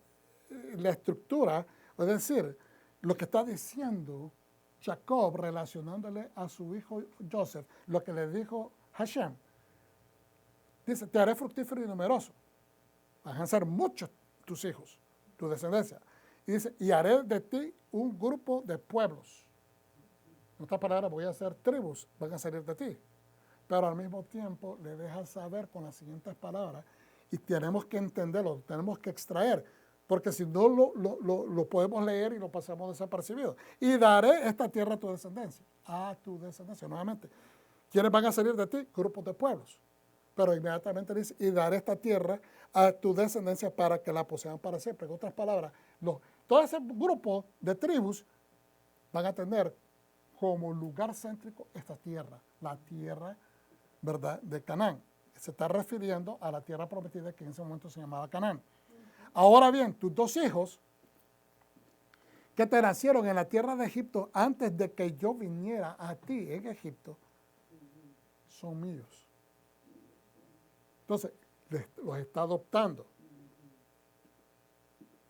la estructura, es decir, lo que está diciendo Jacob relacionándole a su hijo Joseph, lo que le dijo Hashem. Dice, te haré fructífero y numeroso. Van a ser muchos tus hijos, tu descendencia. Y dice, y haré de ti un grupo de pueblos. En otras palabras, voy a hacer tribus, van a salir de ti. Pero al mismo tiempo le deja saber con las siguientes palabras, y tenemos que entenderlo, tenemos que extraer, porque si no lo podemos leer y lo pasamos desapercibido. Y daré esta tierra a tu descendencia. A tu descendencia, nuevamente. ¿Quiénes van a salir de ti? Grupos de pueblos. Pero inmediatamente dice, y daré esta tierra a tu descendencia para que la posean para siempre. En otras palabras, todo ese grupo de tribus van a tener como lugar céntrico esta tierra, la tierra, ¿verdad?, de Canaán. Se está refiriendo a la tierra prometida que en ese momento se llamaba Canaán. Ahora bien, tus dos hijos que te nacieron en la tierra de Egipto antes de que yo viniera a ti en Egipto, son míos. Entonces, los está adoptando.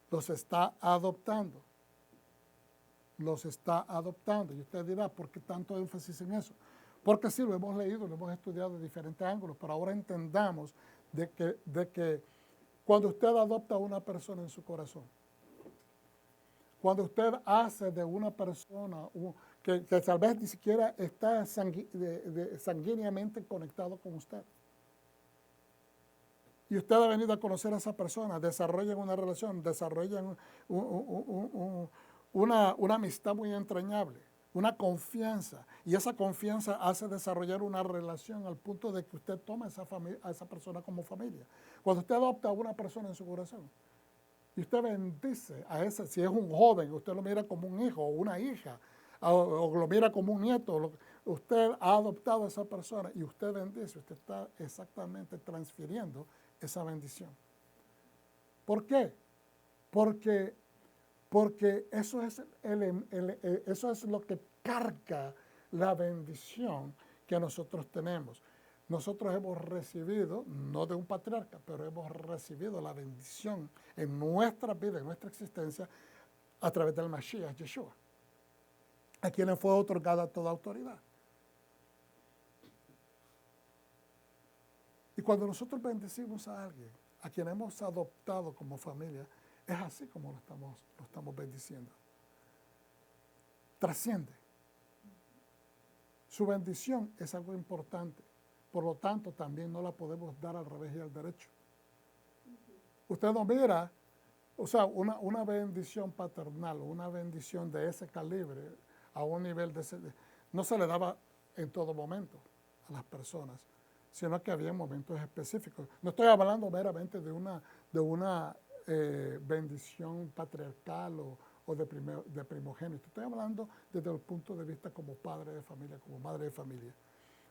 Los está adoptando. Los está adoptando. Y usted dirá, ¿por qué tanto énfasis en eso? Porque sí, lo hemos leído, lo hemos estudiado de diferentes ángulos, pero ahora entendamos de que cuando usted adopta a una persona en su corazón, cuando usted hace de una persona que tal vez ni siquiera está sanguíneamente conectado con usted, y usted ha venido a conocer a esa persona, desarrollan una relación, desarrollan una amistad muy entrañable, una confianza, y esa confianza hace desarrollar una relación al punto de que usted toma a esa persona como familia. Cuando usted adopta a una persona en su corazón, y usted bendice a ese, si es un joven, usted lo mira como un hijo o una hija, o lo mira como un nieto, usted ha adoptado a esa persona y usted bendice, usted está exactamente transfiriendo esa bendición. ¿Por qué? Porque eso es lo que carga la bendición que nosotros tenemos. Nosotros hemos recibido, no de un patriarca, pero hemos recibido la bendición en nuestra vida, en nuestra existencia, a través del Mashiach, Yeshua, a quien fue otorgada toda autoridad. Y cuando nosotros bendecimos a alguien, a quien hemos adoptado como familia, es así como lo estamos bendiciendo. Trasciende. Su bendición es algo importante. Por lo tanto, también no la podemos dar al revés y al derecho. Usted no mira, o sea, una bendición paternal, una bendición de ese calibre, a un nivel no se le daba en todo momento a las personas, sino que había momentos específicos. No estoy hablando meramente de una bendición patriarcal o de primogénito. Estoy hablando desde el punto de vista como padre de familia, como madre de familia.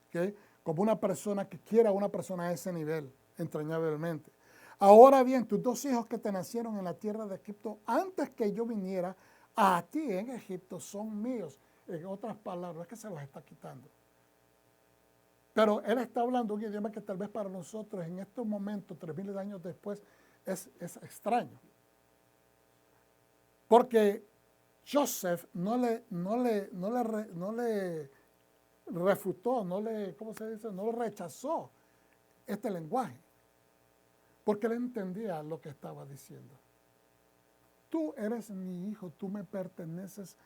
¿Okay? Como una persona que quiera a una persona a ese nivel, entrañablemente. Ahora bien, tus dos hijos que te nacieron en la tierra de Egipto, antes que yo viniera a ti en Egipto son míos. En otras palabras, es que se los está quitando. Pero él está hablando un idioma que tal vez para nosotros en estos momentos, 3000 años después, es extraño. Porque Joseph no le refutó, ¿cómo se dice? No rechazó este lenguaje. Porque él entendía lo que estaba diciendo. Tú eres mi hijo, tú perteneces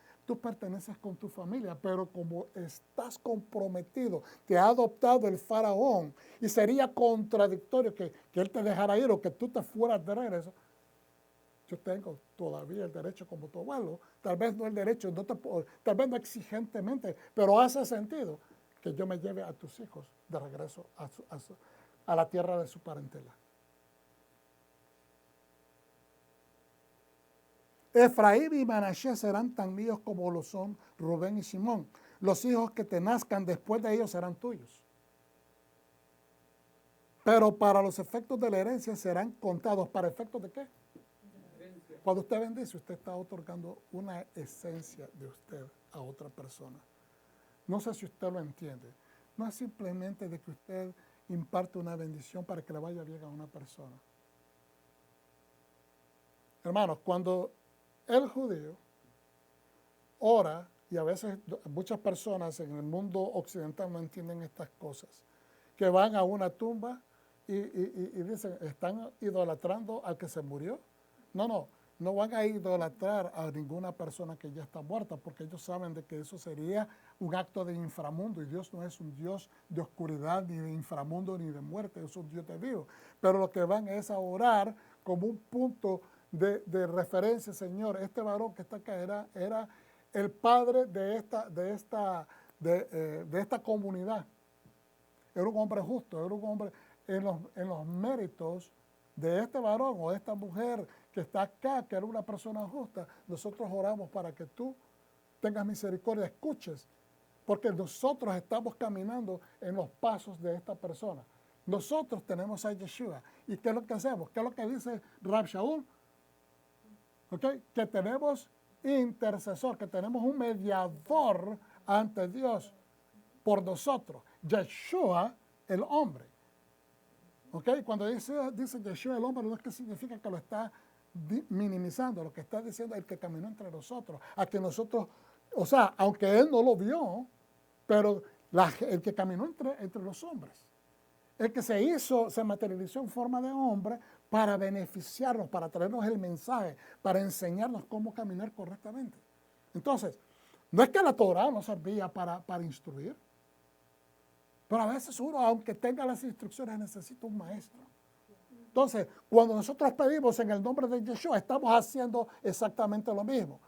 con tu familia, pero como estás comprometido, te ha adoptado el faraón y sería contradictorio que él te dejara ir o que tú te fueras de regreso. Yo tengo todavía el derecho como tu abuelo, tal vez no el derecho, tal vez no exigentemente, pero hace sentido que yo me lleve a tus hijos de regreso a la tierra de su parentela. Efraín y Manasés serán tan míos como lo son Rubén y Simón. Los hijos que te nazcan después de ellos serán tuyos. Pero para los efectos de la herencia serán contados. ¿Para efectos de qué? Cuando usted bendice, usted está otorgando una esencia de usted a otra persona. No sé si usted lo entiende. No es simplemente de que usted imparte una bendición para que le vaya bien a una persona. Hermanos, cuando el judío ora, y a veces muchas personas en el mundo occidental no entienden estas cosas, que van a una tumba y dicen, ¿están idolatrando al que se murió? No van a idolatrar a ninguna persona que ya está muerta, porque ellos saben de que eso sería un acto de inframundo, y Dios no es un Dios de oscuridad, ni de inframundo, ni de muerte, es un Dios de vivo. Pero lo que van es a orar como un punto de referencia. Señor, este varón que está acá era el padre de esta comunidad. Era un hombre justo, era un hombre en los méritos de este varón o de esta mujer que está acá, que era una persona justa. Nosotros oramos para que tú tengas misericordia, escuches, porque nosotros estamos caminando en los pasos de esta persona. Nosotros tenemos a Yeshua. ¿Y qué es lo que hacemos? ¿Qué es lo que dice Rab Shaul? ¿Okay? Que tenemos intercesor, que tenemos un mediador ante Dios por nosotros. Yeshua, el hombre. ¿Okay? Cuando dice Yeshua, el hombre, no es que significa que lo está minimizando, lo que está diciendo es el que caminó entre nosotros, a que nosotros, o sea, aunque él no lo vio, pero el que caminó entre los hombres. El que se materializó en forma de hombre para beneficiarnos, para traernos el mensaje, para enseñarnos cómo caminar correctamente. Entonces, no es que la Torah no servía para instruir, pero a veces uno, aunque tenga las instrucciones, necesita un maestro. Entonces, cuando nosotros pedimos en el nombre de Yeshua, estamos haciendo exactamente lo mismo.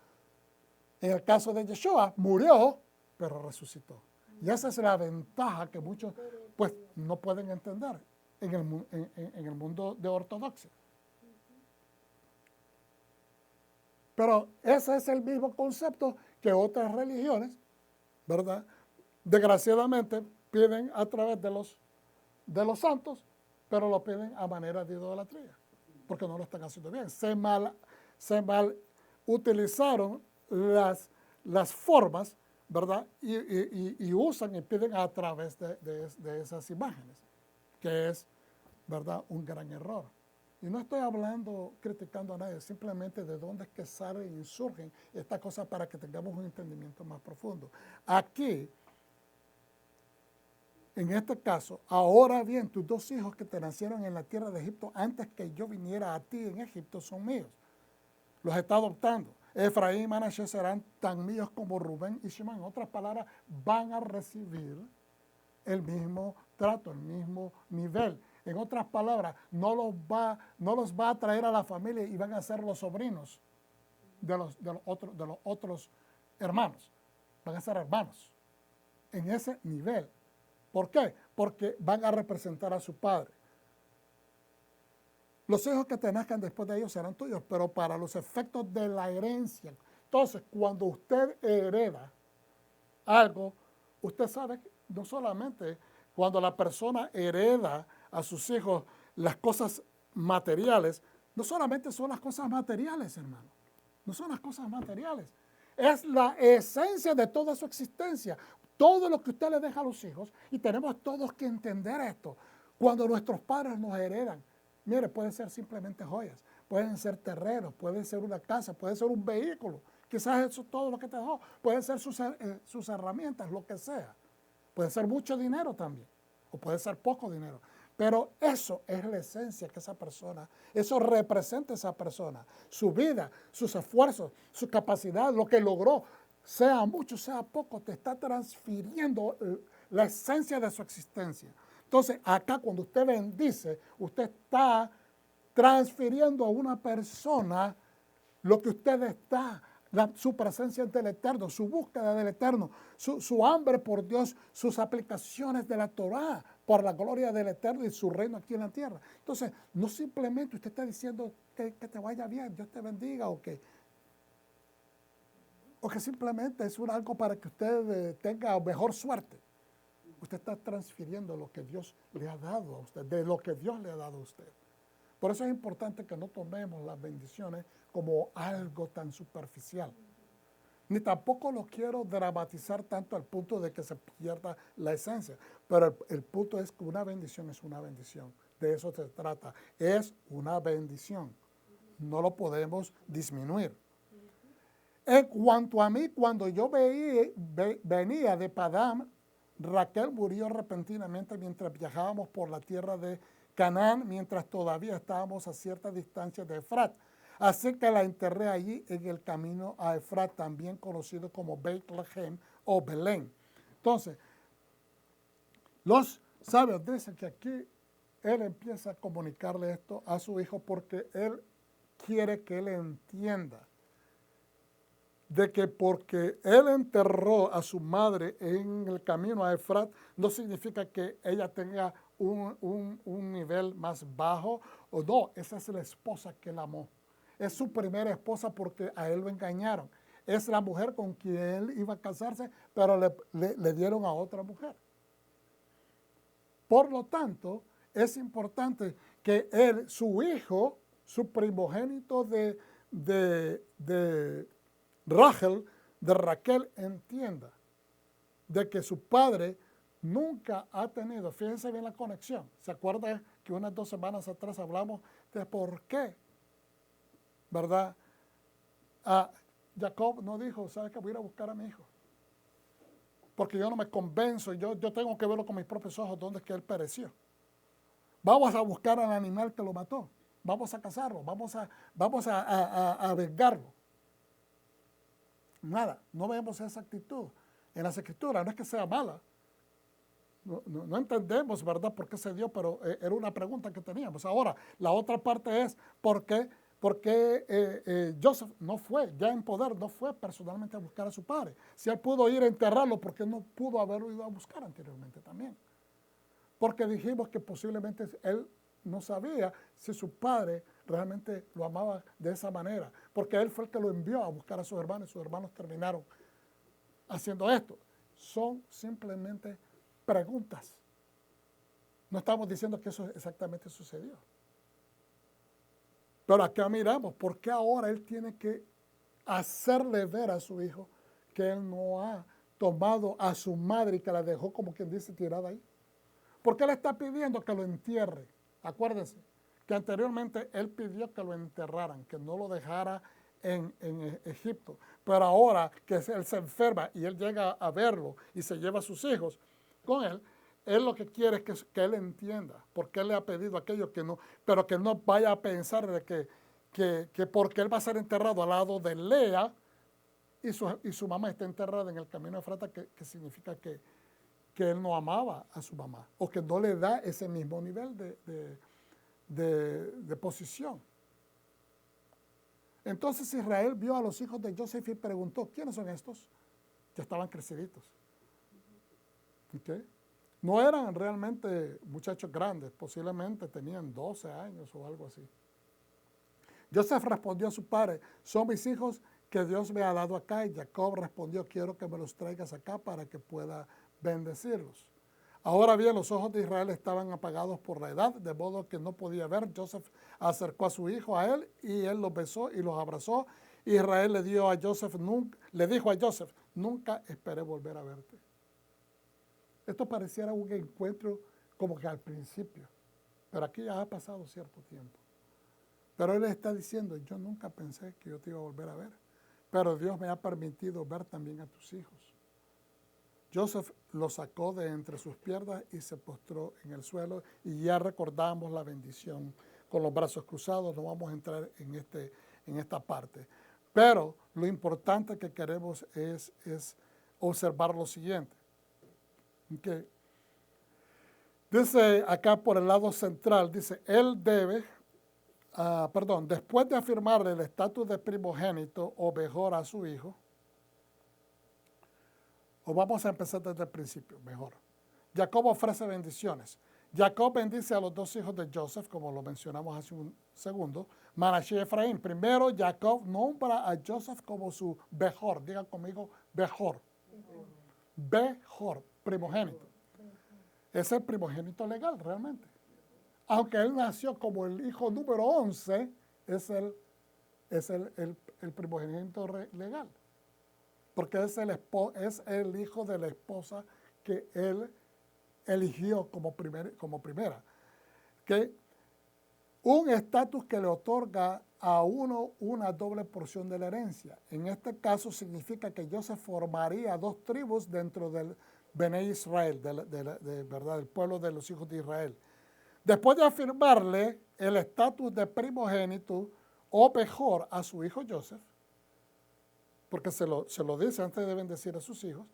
En el caso de Yeshua, murió, pero resucitó. Y esa es la ventaja que muchos pues no pueden entender en el mundo de ortodoxia. Pero ese es el mismo concepto que otras religiones, ¿verdad? Desgraciadamente piden a través de los santos, pero lo piden a manera de idolatría, porque no lo están haciendo bien. Se mal utilizaron las formas, ¿verdad? Y usan y piden a través de esas imágenes, que es, ¿verdad?, un gran error. Y no estoy criticando a nadie, simplemente de dónde es que salen y surgen estas cosas para que tengamos un entendimiento más profundo. Aquí, en este caso, ahora bien, tus 2 hijos que te nacieron en la tierra de Egipto antes que yo viniera a ti en Egipto son míos. Los está adoptando. Efraín y Manasés serán tan míos como Rubén y Simón. En otras palabras, van a recibir el mismo trato, el mismo nivel. En otras palabras, no los va a traer a la familia y van a ser los sobrinos de los otros hermanos. Van a ser hermanos en ese nivel. ¿Por qué? Porque van a representar a su padre. Los hijos que te nazcan después de ellos serán tuyos, pero para los efectos de la herencia. Entonces, cuando usted hereda algo, usted sabe que no solamente cuando la persona hereda a sus hijos las cosas materiales, no solamente son las cosas materiales, hermano. No son las cosas materiales. Es la esencia de toda su existencia. Todo lo que usted le deja a los hijos, y tenemos todos que entender esto. Cuando nuestros padres nos heredan, mire, pueden ser simplemente joyas, pueden ser terrenos, puede ser una casa, puede ser un vehículo. Quizás eso es todo lo que te dejó. Pueden ser sus herramientas, lo que sea. Puede ser mucho dinero también, o puede ser poco dinero. Pero eso es la esencia que esa persona, eso representa a esa persona. Su vida, sus esfuerzos, su capacidad, lo que logró, sea mucho, sea poco, te está transfiriendo la esencia de su existencia. Entonces, acá cuando usted bendice, usted está transfiriendo a una persona lo que usted está, su presencia ante el Eterno, su búsqueda del Eterno, su hambre por Dios, sus aplicaciones de la Torá por la gloria del Eterno y su reino aquí en la tierra. Entonces, no simplemente usted está diciendo que te vaya bien, Dios te bendiga, o que simplemente es algo para que usted tenga mejor suerte. Usted está transfiriendo lo que Dios le ha dado a usted, de lo que Dios le ha dado a usted. Por eso es importante que no tomemos las bendiciones como algo tan superficial. Ni tampoco lo quiero dramatizar tanto al punto de que se pierda la esencia. Pero el punto es que una bendición es una bendición. De eso se trata. Es una bendición. No lo podemos disminuir. En cuanto a mí, cuando yo venía de Padán, Raquel murió repentinamente mientras viajábamos por la tierra de Canaán, mientras todavía estábamos a cierta distancia de Efrat. Así que la enterré allí en el camino a Efrat, también conocido como Beit Lehem o Belén. Entonces, los sabios dicen que aquí él empieza a comunicarle esto a su hijo porque él quiere que él entienda de que porque él enterró a su madre en el camino a Efrat, no significa que ella tenga un nivel más bajo, o no, esa es la esposa que él amó. Es su primera esposa porque a él lo engañaron. Es la mujer con quien él iba a casarse, pero le dieron a otra mujer. Por lo tanto, es importante que él, su hijo, su primogénito de Raquel, entienda de que su padre nunca ha tenido, fíjense bien la conexión, ¿se acuerdan que unas 2 semanas atrás hablamos de por qué, verdad? Jacob no dijo, ¿sabes qué? Voy a ir a buscar a mi hijo, porque yo no me convenzo, yo tengo que verlo con mis propios ojos, dónde es que él pereció. Vamos a buscar al animal que lo mató, vamos a cazarlo, vamos a vengarlo. Nada, no vemos esa actitud en las Escrituras. No es que sea mala, no entendemos, ¿verdad?, por qué se dio, pero era una pregunta que teníamos. Ahora, la otra parte es por qué Joseph no fue, ya en poder, no fue personalmente a buscar a su padre. Si él pudo ir a enterrarlo, ¿por qué no pudo haberlo ido a buscar anteriormente también? Porque dijimos que posiblemente él no sabía si su padre realmente lo amaba de esa manera, porque él fue el que lo envió a buscar a sus hermanos y sus hermanos terminaron haciendo esto. Son simplemente preguntas. No estamos diciendo que eso exactamente sucedió. Pero acá miramos, ¿por qué ahora él tiene que hacerle ver a su hijo que él no ha tomado a su madre y que la dejó, como quien dice, tirada ahí? ¿Por qué le está pidiendo que lo entierre? Acuérdense que anteriormente él pidió que lo enterraran, que no lo dejara en Egipto. Pero ahora que él se enferma y él llega a verlo y se lleva a sus hijos con él, él lo que quiere es que él entienda por qué él le ha pedido aquello que no, pero que no vaya a pensar de que porque él va a ser enterrado al lado de Lea y su mamá está enterrada en el camino de Efrata, que significa que él no amaba a su mamá o que no le da ese mismo nivel de posición. Entonces Israel vio a los hijos de Joseph y preguntó, ¿quiénes son estos? Ya estaban creciditos. ¿Okay? No eran realmente muchachos grandes, posiblemente tenían 12 años o algo así. Joseph respondió a su padre, son mis hijos que Dios me ha dado acá. Y Jacob respondió, quiero que me los traigas acá para que pueda bendecirlos. Ahora bien, los ojos de Israel estaban apagados por la edad, de modo que no podía ver. Joseph acercó a su hijo a él y él los besó y los abrazó. Israel le dijo a Joseph, nunca esperé volver a verte. Esto pareciera un encuentro como que al principio, pero aquí ya ha pasado cierto tiempo. Pero él está diciendo, yo nunca pensé que yo te iba a volver a ver, pero Dios me ha permitido ver también a tus hijos. Joseph lo sacó de entre sus piernas y se postró en el suelo, y ya recordamos la bendición con los brazos cruzados. No vamos a entrar en esta parte. Pero lo importante que queremos es observar lo siguiente. Okay. Dice acá por el lado central, dice, después de afirmarle el estatus de primogénito o mejor a su hijo, o vamos a empezar desde el principio, mejor. Jacob ofrece bendiciones. Jacob bendice a los dos hijos de Joseph, como lo mencionamos hace un segundo, Manashe y Efraín. Primero, Jacob nombra a Joseph como su Bejor. Digan conmigo, Bejor. Bejor, primogénito. Es el primogénito legal, realmente. Aunque él nació como el hijo número 11, es el primogénito legal. Porque es el hijo de la esposa que él eligió como primera. ¿Okay? Un estatus que le otorga a uno una doble porción de la herencia. En este caso significa que Joseph formaría dos tribus dentro del Bene Israel, ¿verdad? Del pueblo de los hijos de Israel. Después de afirmarle el estatus de primogénito o mejor a su hijo Joseph, porque se lo dice antes de bendecir a sus hijos,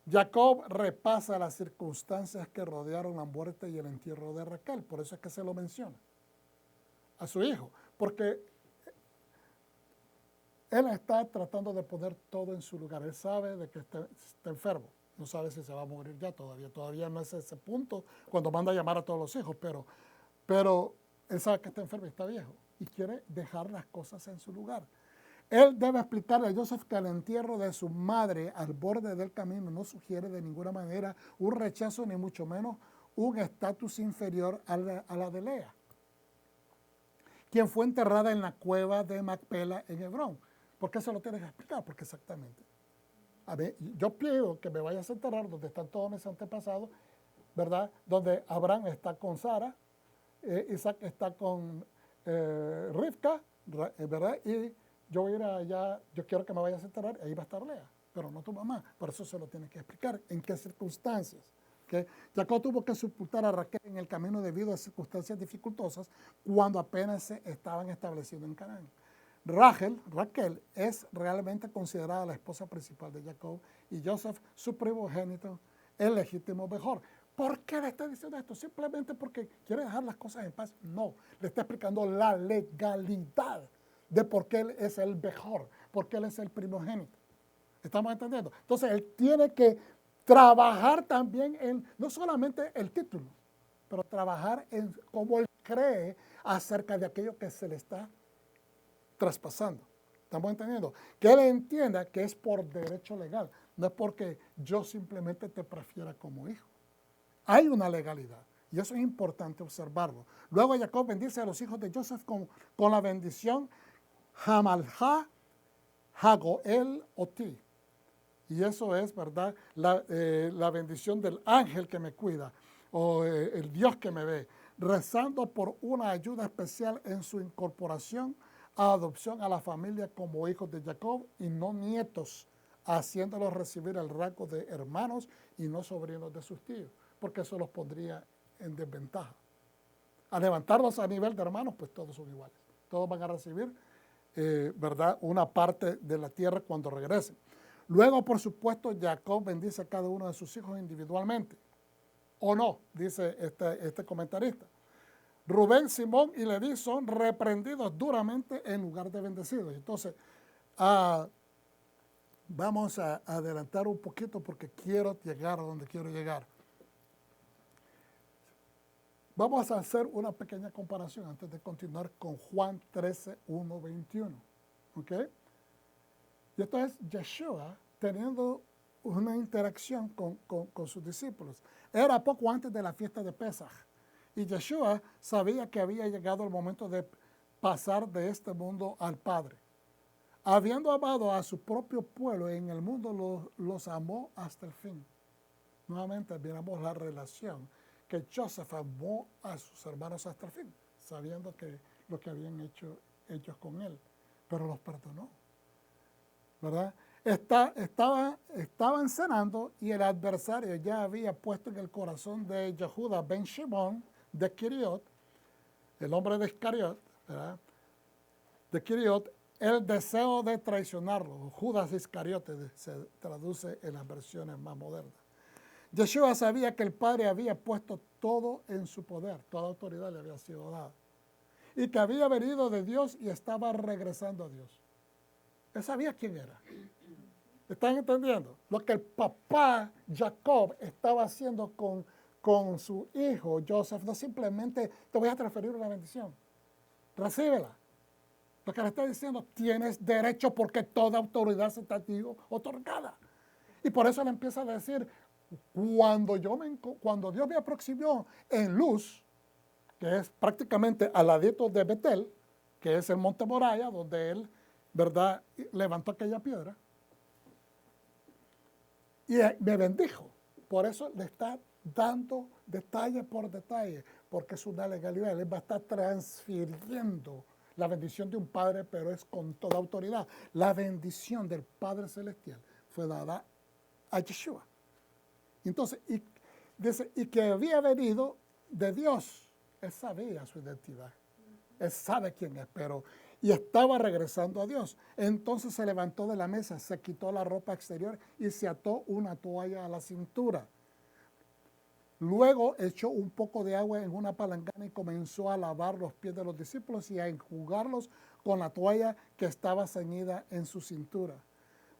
Jacob repasa las circunstancias que rodearon la muerte y el entierro de Raquel. Por eso es que se lo menciona a su hijo, porque él está tratando de poner todo en su lugar. Él sabe de que está enfermo, no sabe si se va a morir ya todavía no es ese punto cuando manda a llamar a todos los hijos, pero él sabe que está enfermo y está viejo y quiere dejar las cosas en su lugar. Él debe explicarle a Joseph que el entierro de su madre al borde del camino no sugiere de ninguna manera un rechazo, ni mucho menos un estatus inferior a la de Lea, quien fue enterrada en la cueva de Macpela en Hebrón. ¿Por qué se lo tienes que explicar? Porque exactamente. A ver, yo pido que me vayas a enterrar donde están todos mis antepasados, ¿verdad? Donde Abraham está con Sara, Isaac está con Rivka, ¿verdad? Y yo voy a ir allá, yo quiero que me vayas a enterrar, ahí va a estar Lea, pero no tu mamá. Por eso se lo tienes que explicar, en qué circunstancias. ¿Okay? Jacob tuvo que sepultar a Raquel en el camino debido a circunstancias dificultosas cuando apenas se estaban estableciendo en Canaán. Raquel es realmente considerada la esposa principal de Jacob y Joseph su primogénito, el legítimo mejor. ¿Por qué le está diciendo esto? ¿Simplemente porque quiere dejar las cosas en paz? No, le está explicando la legalidad de por qué él es el mejor, por qué él es el primogénito. ¿Estamos entendiendo? Entonces, él tiene que trabajar también en, no solamente el título, pero trabajar en cómo él cree acerca de aquello que se le está traspasando. ¿Estamos entendiendo? Que él entienda que es por derecho legal, no es porque yo simplemente te prefiera como hijo. Hay una legalidad y eso es importante observarlo. Luego Jacob bendice a los hijos de Joseph con la bendición Hamalha Hagoel Oti. Y eso es, ¿verdad? La bendición del ángel que me cuida o el Dios que me ve, rezando por una ayuda especial en su incorporación a adopción a la familia como hijos de Jacob y no nietos, haciéndolos recibir el rango de hermanos y no sobrinos de sus tíos, porque eso los pondría en desventaja. Al levantarlos a nivel de hermanos, pues todos son iguales. Todos van a recibir, ¿verdad?, una parte de la tierra cuando regresen. Luego, por supuesto, Jacob bendice a cada uno de sus hijos individualmente. ¿O no? Dice este comentarista. Rubén, Simón y Leví son reprendidos duramente en lugar de bendecidos. Entonces, vamos a adelantar un poquito porque quiero llegar a donde quiero llegar. Vamos a hacer una pequeña comparación antes de continuar con Juan 13, 1, 21. ¿Ok? Y esto es Yeshua teniendo una interacción con sus discípulos. Era poco antes de la fiesta de Pesaj. Y Yeshua sabía que había llegado el momento de pasar de este mundo al Padre. Habiendo amado a su propio pueblo en el mundo, los amó hasta el fin. Nuevamente miramos la relación que Joseph amó a sus hermanos hasta el fin, sabiendo que lo que habían hecho ellos con él, pero los perdonó, ¿verdad? Estaban cenando y el adversario ya había puesto en el corazón de Yehuda ben Shimón de Kiriot, el hombre de Iscariot, ¿verdad? De Kiriot, el deseo de traicionarlo. Judas Iscariote se traduce en las versiones más modernas. Yeshua sabía que el Padre había puesto todo en su poder, toda autoridad le había sido dada, y que había venido de Dios y estaba regresando a Dios. Él sabía quién era. ¿Están entendiendo? Lo que el papá Jacob estaba haciendo con su hijo Joseph, no simplemente te voy a transferir una bendición, recíbela. Lo que le está diciendo, tienes derecho porque toda autoridad se te ha otorgada. Y por eso le empieza a decir, cuando Dios me aproximó en luz, que es prácticamente al ladito de Betel, que es el monte Moriah, donde él, ¿verdad?, levantó aquella piedra, y me bendijo. Por eso le está dando detalle por detalle, porque es una legalidad. Él va a estar transfiriendo la bendición de un padre, pero es con toda autoridad. La bendición del Padre Celestial fue dada a Yeshua. Entonces, dice, y que había venido de Dios. Él sabía su identidad. Él sabe quién es, y estaba regresando a Dios. Entonces se levantó de la mesa, se quitó la ropa exterior y se ató una toalla a la cintura. Luego echó un poco de agua en una palangana y comenzó a lavar los pies de los discípulos y a enjugarlos con la toalla que estaba ceñida en su cintura.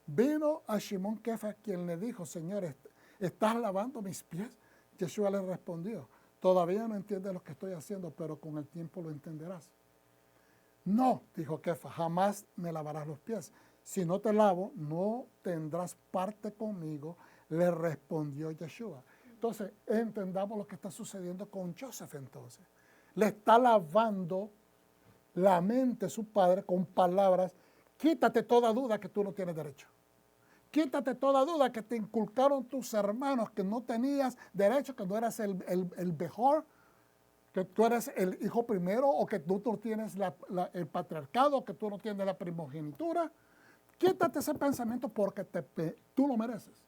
Vino a Shimón Kefa, quien le dijo, Señor, ¿estás lavando mis pies? Yeshua le respondió, todavía no entiendes lo que estoy haciendo, pero con el tiempo lo entenderás. No, dijo Kefa, jamás me lavarás los pies. Si no te lavo, no tendrás parte conmigo, le respondió Yeshua. Entonces, entendamos lo que está sucediendo con Joseph entonces. Le está lavando la mente su padre con palabras, quítate toda duda que tú no tienes derecho. Quítate toda duda que te inculcaron tus hermanos, que no tenías derecho, que no eras el mejor, que tú eres el hijo primero, o que tú no tienes el patriarcado, que tú no tienes la primogenitura. Quítate ese pensamiento porque tú lo mereces.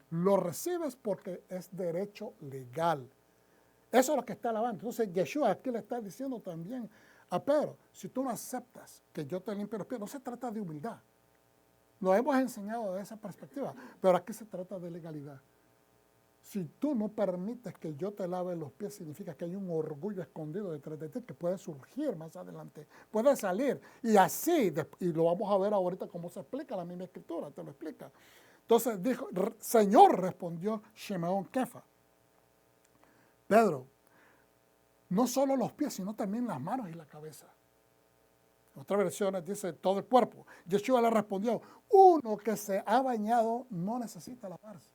Lo recibes porque es derecho legal. Eso es lo que está alabando. Entonces, Yeshua aquí le está diciendo también a Pedro, si tú no aceptas que yo te limpie los pies, no se trata de humildad. Lo hemos enseñado de esa perspectiva, pero aquí se trata de legalidad. Si tú no permites que yo te lave los pies, significa que hay un orgullo escondido detrás de ti que puede surgir más adelante, puede salir. Y así, y lo vamos a ver ahorita cómo se explica la misma escritura, te lo explica. Entonces dijo, Señor, respondió Shimón Kefa, Pedro, no solo los pies, sino también las manos y la cabeza. En otras versiones dice todo el cuerpo. Yeshua le respondió, uno que se ha bañado no necesita lavarse.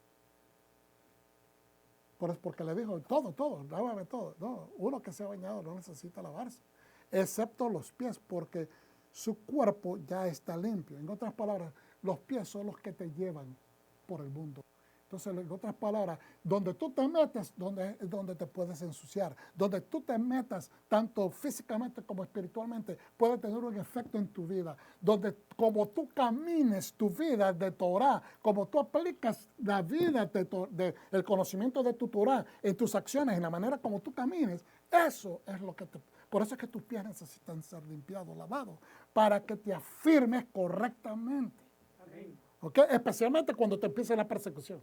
Porque le dijo, todo, lávame todo. No, uno que se ha bañado no necesita lavarse, excepto los pies, porque su cuerpo ya está limpio. En otras palabras, los pies son los que te llevan por el mundo. Entonces, en otras palabras, donde tú te metes, es donde te puedes ensuciar. Donde tú te metas, tanto físicamente como espiritualmente, puede tener un efecto en tu vida. Donde como tú camines tu vida de Torah, como tú aplicas la vida el conocimiento de tu Torah en tus acciones, en la manera como tú camines, eso es lo que por eso es que tus pies necesitan ser limpiados, lavados, para que te afirmes correctamente. Amén. ¿Okay? Especialmente cuando te empiece la persecución.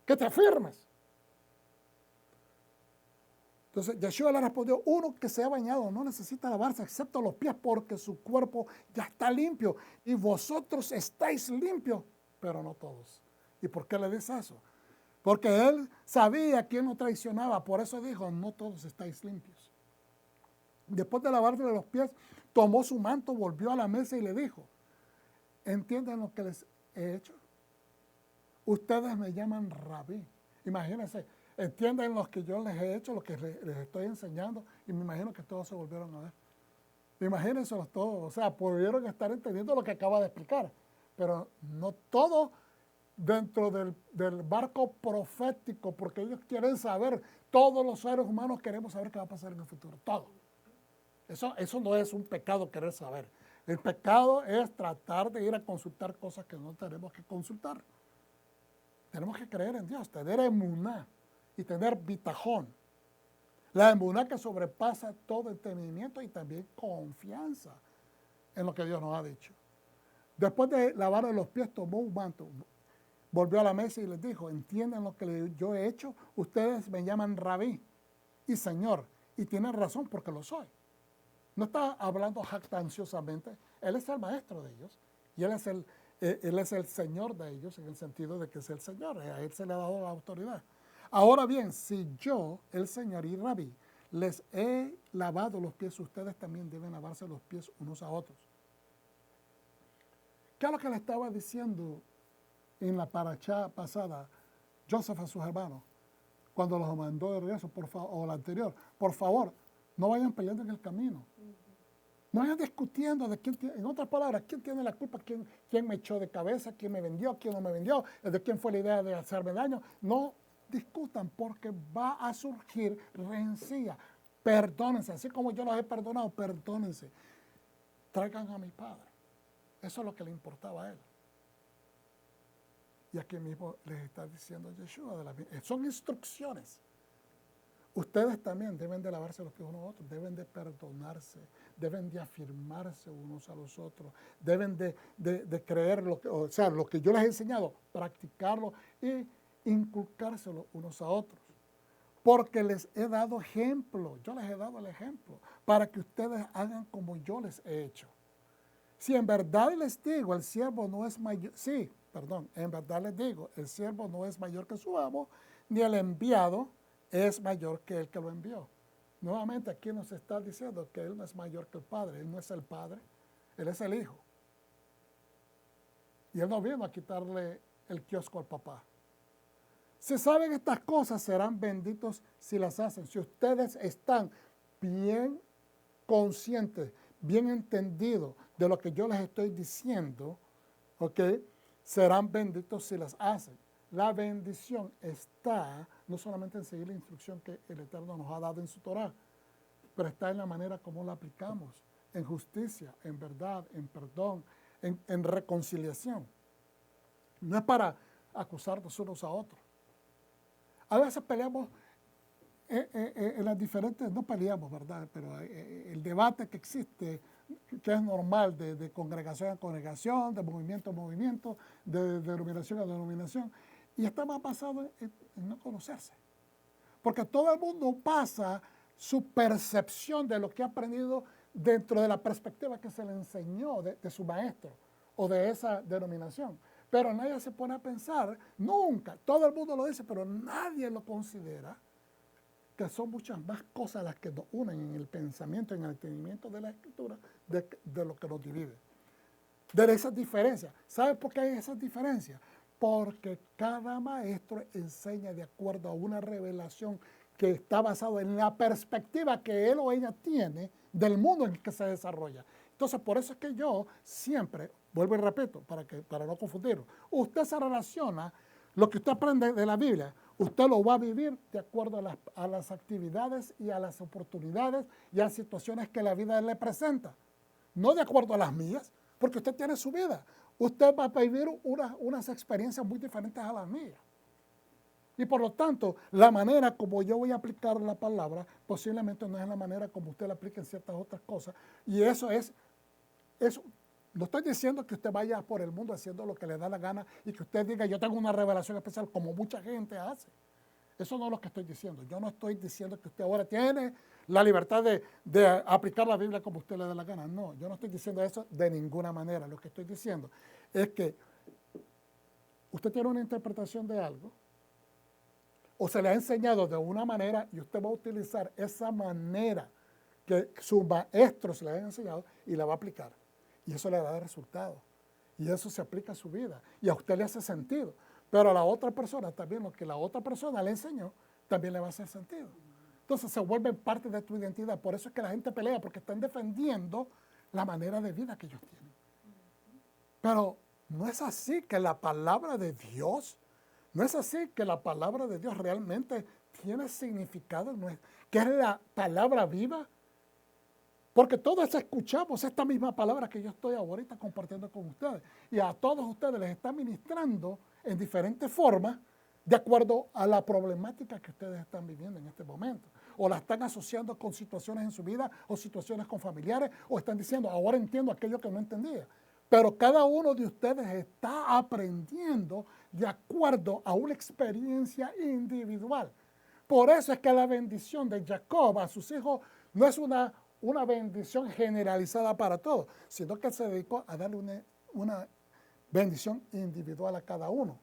Que te afirmes. Entonces Yeshua le respondió, uno que se ha bañado no necesita lavarse excepto los pies porque su cuerpo ya está limpio y vosotros estáis limpios, pero no todos. ¿Y por qué le dice eso? Porque él sabía quién lo traicionaba, por eso dijo, no todos estáis limpios. Después de lavarle los pies, tomó su manto, volvió a la mesa y le dijo, ¿entienden lo que les he hecho? ustedes me llaman rabí. Imagínense, entienden lo que yo les he hecho, lo que les estoy enseñando, y me imagino que todos se volvieron a ver. Imagínense todos, o sea, pudieron estar entendiendo lo que acaba de explicar, pero no todos dentro del barco profético, porque ellos quieren saber, todos los seres humanos queremos saber qué va a pasar en el futuro, todo. Eso no es un pecado querer saber. El pecado es tratar de ir a consultar cosas que no tenemos que consultar. Tenemos que creer en Dios, tener emuná y tener bitajón. La emuná que sobrepasa todo entendimiento y también confianza en lo que Dios nos ha dicho. Después de lavarle los pies, tomó un manto, volvió a la mesa y les dijo, entienden lo que yo he hecho, ustedes me llaman rabí y señor, y tienen razón porque lo soy. No está hablando jactanciosamente, él es el maestro de ellos y él es el señor de ellos en el sentido de que es el señor, a él se le ha dado la autoridad. Ahora bien, si yo, el señor y rabí, les he lavado los pies, ustedes también deben lavarse los pies unos a otros. ¿Qué es lo que le estaba diciendo en la parachá pasada Joseph a sus hermanos cuando los mandó de regreso, o la anterior? Por favor, no vayan peleando en el camino. No vayan discutiendo de quién tiene, en otras palabras, quién tiene la culpa, quién me echó de cabeza, quién me vendió, quién no me vendió, de quién fue la idea de hacerme daño. No discutan porque va a surgir rencilla. Perdónense, así como yo los he perdonado, perdónense. Traigan a mi padre. Eso es lo que le importaba a él. Y aquí mismo les está diciendo Yeshua, son instrucciones. Ustedes también deben de lavarse los pies unos a otros, deben de perdonarse, deben de afirmarse unos a los otros, deben de creer lo que yo les he enseñado, practicarlo y inculcárselo unos a otros. Porque les he dado ejemplo, yo les he dado el ejemplo, para que ustedes hagan como yo les he hecho. Si en verdad les digo, el siervo no es mayor, en verdad les digo, el siervo no es mayor que su amo, ni el enviado es mayor que el que lo envió. Nuevamente aquí nos está diciendo que él no es mayor que el padre, él no es el padre, él es el hijo. Y él no vino a quitarle el kiosco al papá. Si saben estas cosas, serán benditos si las hacen. Si ustedes están bien conscientes, bien entendidos de lo que yo les estoy diciendo, ¿ok? Serán benditos si las hacen. La bendición está no solamente en seguir la instrucción que el Eterno nos ha dado en su Torah, pero está en la manera como la aplicamos, en justicia, en verdad, en perdón, en reconciliación. No es para acusarnos unos a otros. A veces peleamos en las diferentes, no peleamos, ¿verdad? Pero el debate que existe, que es normal de congregación a congregación, de movimiento a movimiento, de denominación a denominación, y está más basado en no conocerse. Porque todo el mundo pasa su percepción de lo que ha aprendido dentro de la perspectiva que se le enseñó de su maestro o de esa denominación. Pero nadie se pone a pensar, nunca, todo el mundo lo dice, pero nadie lo considera, que son muchas más cosas las que nos unen en el pensamiento, en el entendimiento de la Escritura, de lo que nos divide. De esas diferencias. ¿Sabe por qué hay esas diferencias? Porque cada maestro enseña de acuerdo a una revelación que está basada en la perspectiva que él o ella tiene del mundo en el que se desarrolla. Entonces, por eso es que yo siempre, vuelvo y repito, para no confundirlo, usted se relaciona, lo que usted aprende de la Biblia, usted lo va a vivir de acuerdo a las actividades y a las oportunidades y a las situaciones que la vida le presenta. No de acuerdo a las mías, porque usted tiene su vida. Usted va a vivir unas experiencias muy diferentes a las mías. Y por lo tanto, la manera como yo voy a aplicar la palabra posiblemente no es la manera como usted la aplica en ciertas otras cosas. Y eso no estoy diciendo que usted vaya por el mundo haciendo lo que le da la gana y que usted diga, yo tengo una revelación especial como mucha gente hace. Eso no es lo que estoy diciendo. Yo no estoy diciendo que usted ahora tiene la libertad de aplicar la Biblia como usted le dé la gana. No, yo no estoy diciendo eso de ninguna manera. Lo que estoy diciendo es que usted tiene una interpretación de algo o se le ha enseñado de una manera y usted va a utilizar esa manera que sus maestros le han enseñado y la va a aplicar. Y eso le da resultados. Y eso se aplica a su vida. Y a usted le hace sentido. Pero a la otra persona también lo que la otra persona le enseñó también le va a hacer sentido. Entonces se vuelve parte de tu identidad. Por eso es que la gente pelea, porque están defendiendo la manera de vida que ellos tienen. Pero no es así que la palabra de Dios, no es así que la palabra de Dios realmente tiene significado, no es, que es la palabra viva. Porque todos escuchamos esta misma palabra que yo estoy ahorita compartiendo con ustedes. Y a todos ustedes les está ministrando en diferentes formas de acuerdo a la problemática que ustedes están viviendo en este momento. O la están asociando con situaciones en su vida o situaciones con familiares o están diciendo, ahora entiendo aquello que no entendía. Pero cada uno de ustedes está aprendiendo de acuerdo a una experiencia individual. Por eso es que la bendición de Jacob a sus hijos no es una bendición generalizada para todos, sino que se dedicó a darle una bendición individual a cada uno.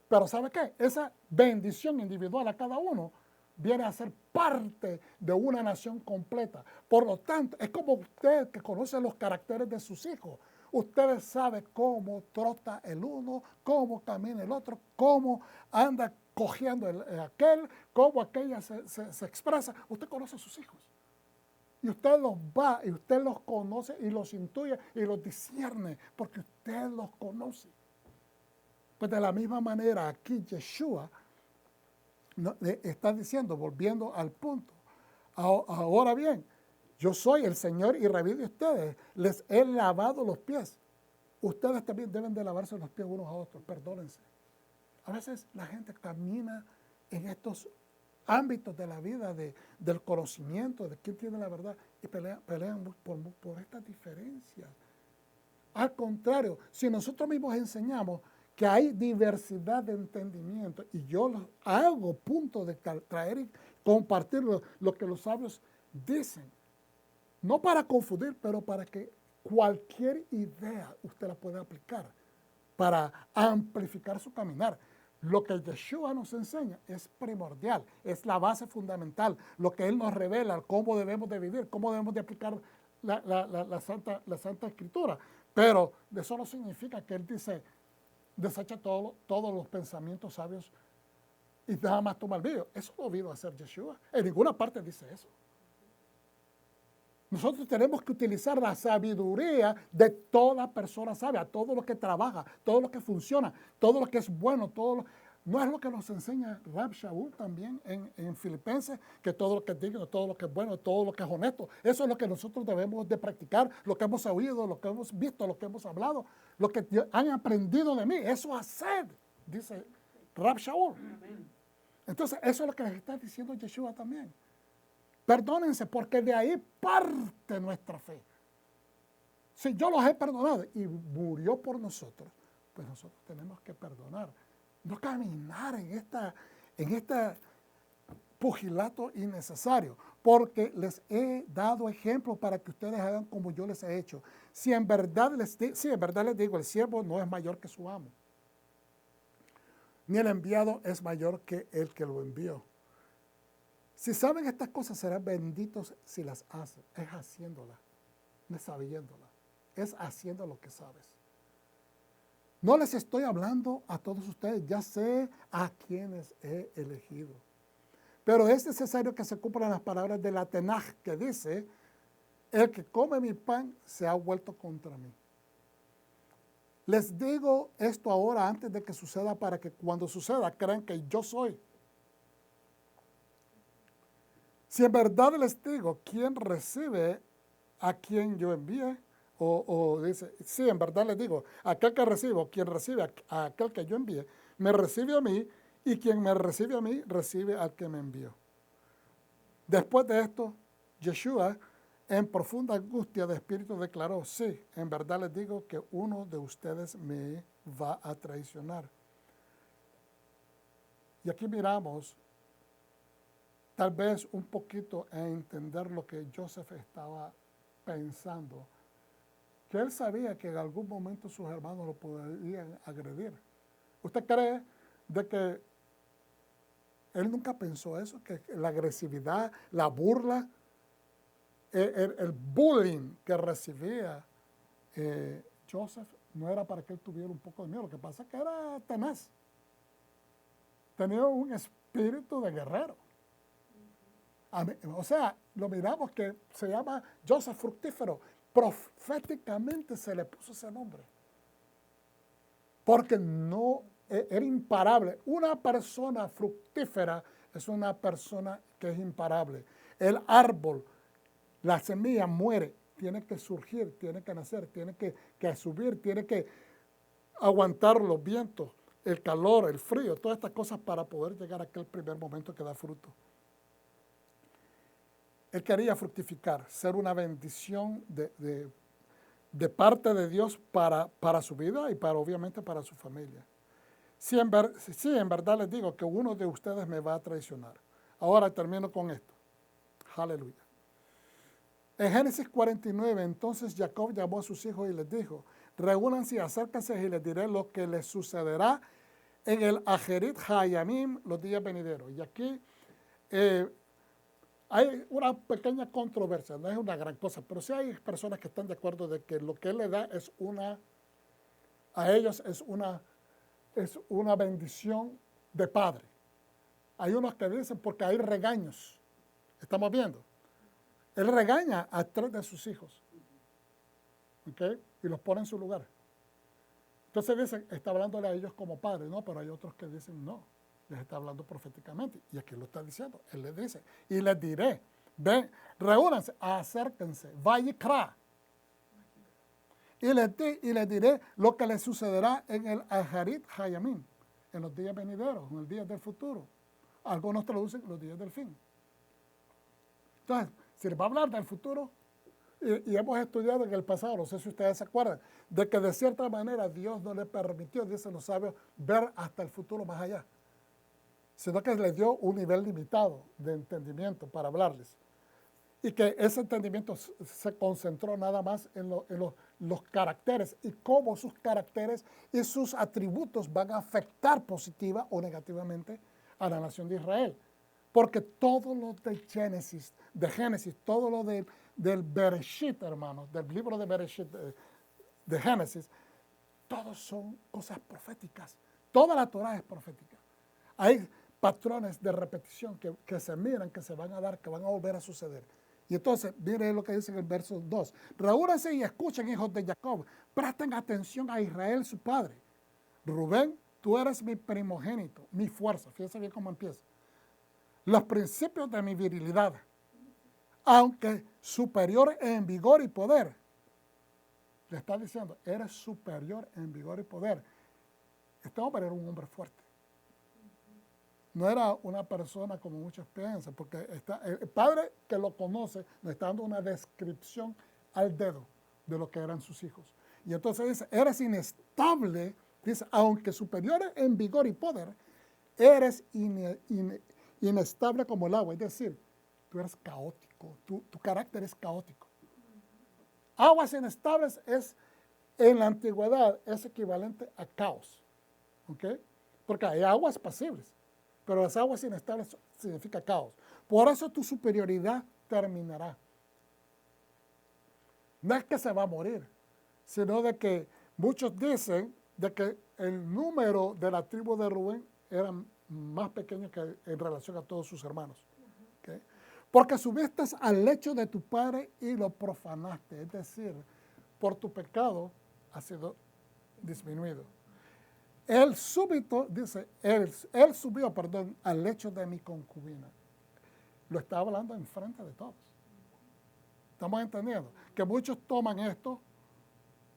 Pero ¿sabe qué? Esa bendición individual a cada uno viene a ser parte de una nación completa. Por lo tanto, es como usted que conoce los caracteres de sus hijos. Usted sabe cómo trota el uno, cómo camina el otro, cómo anda cojeando aquel, cómo aquella se expresa. Usted conoce a sus hijos. Y usted los va, y usted los conoce, y los intuye, y los discierne, porque usted los conoce. Pues de la misma manera, aquí Yeshua está diciendo, volviendo al punto, ahora bien, yo soy el Señor y Rabí de ustedes, les he lavado los pies. Ustedes también deben de lavarse los pies unos a otros, perdónense. A veces la gente camina en estos ámbitos de la vida, del conocimiento, de quién tiene la verdad, y pelean por estas diferencias. Al contrario, si nosotros mismos enseñamos que hay diversidad de entendimiento, y yo hago punto de traer y compartir lo que los sabios dicen, no para confundir, pero para que cualquier idea usted la pueda aplicar, para amplificar su caminar. Lo que Yeshua nos enseña es primordial, es la base fundamental, lo que Él nos revela, cómo debemos de vivir, cómo debemos de aplicar la Santa Escritura. Pero eso no significa que Él dice, desecha todos los pensamientos sabios y nada más toma el vídeo. Eso lo vino a hacer Yeshua. En ninguna parte dice eso. Nosotros tenemos que utilizar la sabiduría de toda persona sabia, todo lo que trabaja, todo lo que funciona, todo lo que es bueno, no es lo que nos enseña Rab Shaul también en Filipenses, que todo lo que es digno, todo lo que es bueno, todo lo que es honesto. Eso es lo que nosotros debemos de practicar, lo que hemos oído, lo que hemos visto, lo que hemos hablado, lo que han aprendido de mí. Eso haced, dice Rab Shaul. Entonces, eso es lo que les está diciendo Yeshua también. Perdónense, porque de ahí parte nuestra fe. Si yo los he perdonado y murió por nosotros, pues nosotros tenemos que perdonar. No caminar en este pugilato innecesario, porque les he dado ejemplo para que ustedes hagan como yo les he hecho. Si en verdad les digo, el siervo no es mayor que su amo, ni el enviado es mayor que el que lo envió. Si saben estas cosas, serán benditos si las hacen. Es haciéndolas, no es sabiéndolas. Es haciendo lo que sabes. No les estoy hablando a todos ustedes, ya sé a quienes he elegido. Pero es necesario que se cumplan las palabras de la Tenaj, que dice, el que come mi pan se ha vuelto contra mí. Les digo esto ahora antes de que suceda, para que cuando suceda crean que yo soy. Si en verdad les digo, ¿quién recibe a quien yo envíe? O dice, sí, en verdad les digo, aquel que recibo, quien recibe a aquel que yo envíe, me recibe a mí, y quien me recibe a mí, recibe al que me envió. Después de esto, Yeshua, en profunda angustia de espíritu, declaró, sí, en verdad les digo que uno de ustedes me va a traicionar. Y aquí miramos tal vez un poquito a entender lo que Joseph estaba pensando, que él sabía que en algún momento sus hermanos lo podrían agredir. ¿Usted cree de que él nunca pensó eso? Que la agresividad, la burla, el bullying que recibía Joseph no era para que él tuviera un poco de miedo. Lo que pasa es que era tenaz. tenía un espíritu de guerrero. O sea, lo miramos que se llama Joseph Fructífero. Proféticamente se le puso ese nombre. Porque no era imparable. Una persona fructífera es una persona que es imparable. El árbol, la semilla muere, tiene que surgir, tiene que nacer, tiene que subir, tiene que aguantar los vientos, el calor, el frío, todas estas cosas para poder llegar a aquel primer momento que da fruto. Él quería fructificar, ser una bendición de parte de Dios para su vida y obviamente para su familia. Sí, en verdad les digo que uno de ustedes me va a traicionar. Ahora termino con esto. Aleluya. En Génesis 49, entonces Jacob llamó a sus hijos y les dijo, reúnanse y acérquense y les diré lo que les sucederá en el Ajerit Hayamim los días venideros. Y aquí hay una pequeña controversia, no es una gran cosa, pero sí hay personas que están de acuerdo de que lo que él le da a ellos es una bendición de padre. Hay unos que dicen porque hay regaños. Estamos viendo. Él regaña a 3 de sus hijos. ¿Ok? Y los pone en su lugar. Entonces dicen, está hablándole a ellos como padre, ¿no? Pero hay otros que dicen, no, les está hablando proféticamente. Y aquí lo está diciendo. Él les dice, y les diré, ven, reúnanse, acérquense, vayikra. Y les diré lo que les sucederá en el Ajarit Hayamim, en los días venideros, en los días del futuro. Algunos traducen los días del fin. Entonces, si les va a hablar del futuro, y hemos estudiado en el pasado, no sé si ustedes se acuerdan, de que de cierta manera Dios no le permitió, dicen los sabios, ver hasta el futuro más allá, sino que les dio un nivel limitado de entendimiento para hablarles. Y que ese entendimiento se concentró nada más en los caracteres y cómo sus caracteres y sus atributos van a afectar positiva o negativamente a la nación de Israel. Porque todo lo de Génesis, todo lo del Bereshit, hermanos, del libro de Bereshit, de Génesis, todos son cosas proféticas. Toda la Torah es profética. Hay patrones de repetición que se miran, que se van a dar, que van a volver a suceder. Y entonces, miren lo que dice en el verso 2. Reúnanse y escuchen, hijos de Jacob. Presten atención a Israel, su padre. Rubén, tú eres mi primogénito, mi fuerza. Fíjense bien cómo empieza. Los principios de mi virilidad, aunque superior en vigor y poder. Le está diciendo, eres superior en vigor y poder. Este hombre era un hombre fuerte. No era una persona como muchos piensan, porque el padre que lo conoce nos está dando una descripción al dedo de lo que eran sus hijos. Y entonces dice, eres inestable, dice, aunque superior en vigor y poder, eres inestable como el agua. Es decir, tú eres caótico, tu carácter es caótico. Aguas inestables en la antigüedad es equivalente a caos. ¿Ok? Porque hay aguas pasibles. Pero las aguas inestables significa caos. Por eso tu superioridad terminará. No es que se va a morir, sino de que muchos dicen de que el número de la tribu de Rubén era más pequeño que en relación a todos sus hermanos. ¿Okay? Porque subiste al lecho de tu padre y lo profanaste. Es decir, por tu pecado ha sido disminuido. Él subió al lecho de mi concubina. Lo está hablando enfrente de todos. ¿Estamos entendiendo? Que muchos toman esto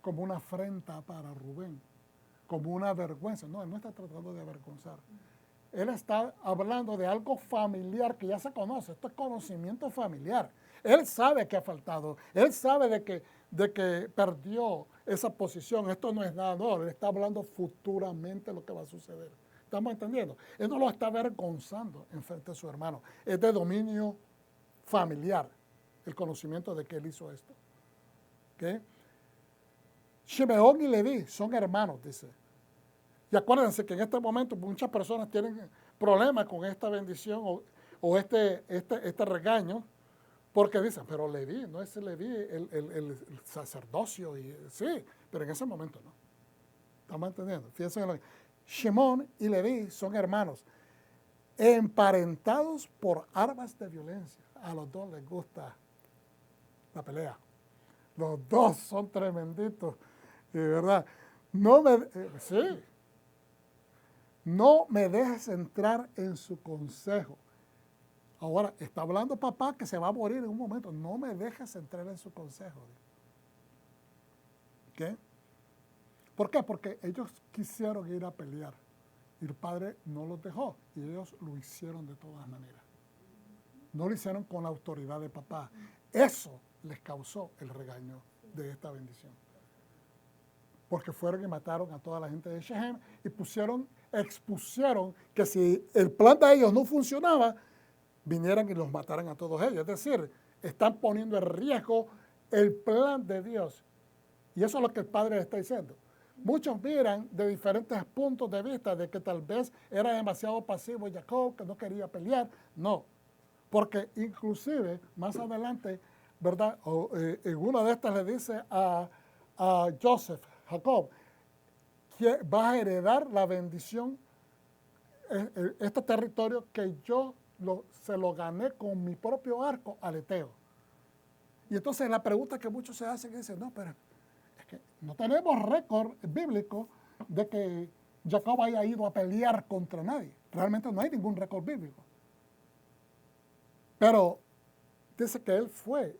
como una afrenta para Rubén, como una vergüenza. No, él no está tratando de avergonzar. Él está hablando de algo familiar que ya se conoce. Esto es conocimiento familiar. Él sabe que ha faltado. Él sabe de que perdió esa posición. Esto no es nada, no. Él está hablando futuramente lo que va a suceder. ¿Estamos entendiendo? Él no lo está avergonzando en frente de su hermano. Es de dominio familiar el conocimiento de que él hizo esto. ¿Okay? Shimeón y Leví son hermanos, dice. Y acuérdense que en este momento muchas personas tienen problemas con esta bendición o este regaño, porque dicen, pero Leví, no es Leví el sacerdocio, sí, pero en ese momento no. ¿Estamos entendiendo? Fíjense en lo que Shimón y Leví son hermanos. emparentados por armas de violencia. A los dos les gusta la pelea. Los dos son tremenditos, de verdad. Sí. No me dejes entrar en su consejo. Ahora, está hablando papá que se va a morir en un momento. No me dejes entrar en su consejo. ¿Qué? ¿Por qué? Porque ellos quisieron ir a pelear. Y el padre no los dejó. Y ellos lo hicieron de todas maneras. No lo hicieron con la autoridad de papá. Eso les causó el regaño de esta bendición. Porque fueron y mataron a toda la gente de Shechem y expusieron que si el plan de ellos no funcionaba, vinieran y los mataran a todos ellos. Es decir, están poniendo en riesgo el plan de Dios. Y eso es lo que el Padre está diciendo. Muchos miran de diferentes puntos de vista de que tal vez era demasiado pasivo Jacob, que no quería pelear. No, porque inclusive más adelante, ¿verdad? En una de estas le dice a Joseph, Jacob, que va a heredar la bendición, este territorio que yo se lo gané con mi propio arco al Eteo. Y entonces la pregunta que muchos se hacen es, no, pero es que no tenemos récord bíblico de que Jacob haya ido a pelear contra nadie. Realmente no hay ningún récord bíblico. Pero dice que él fue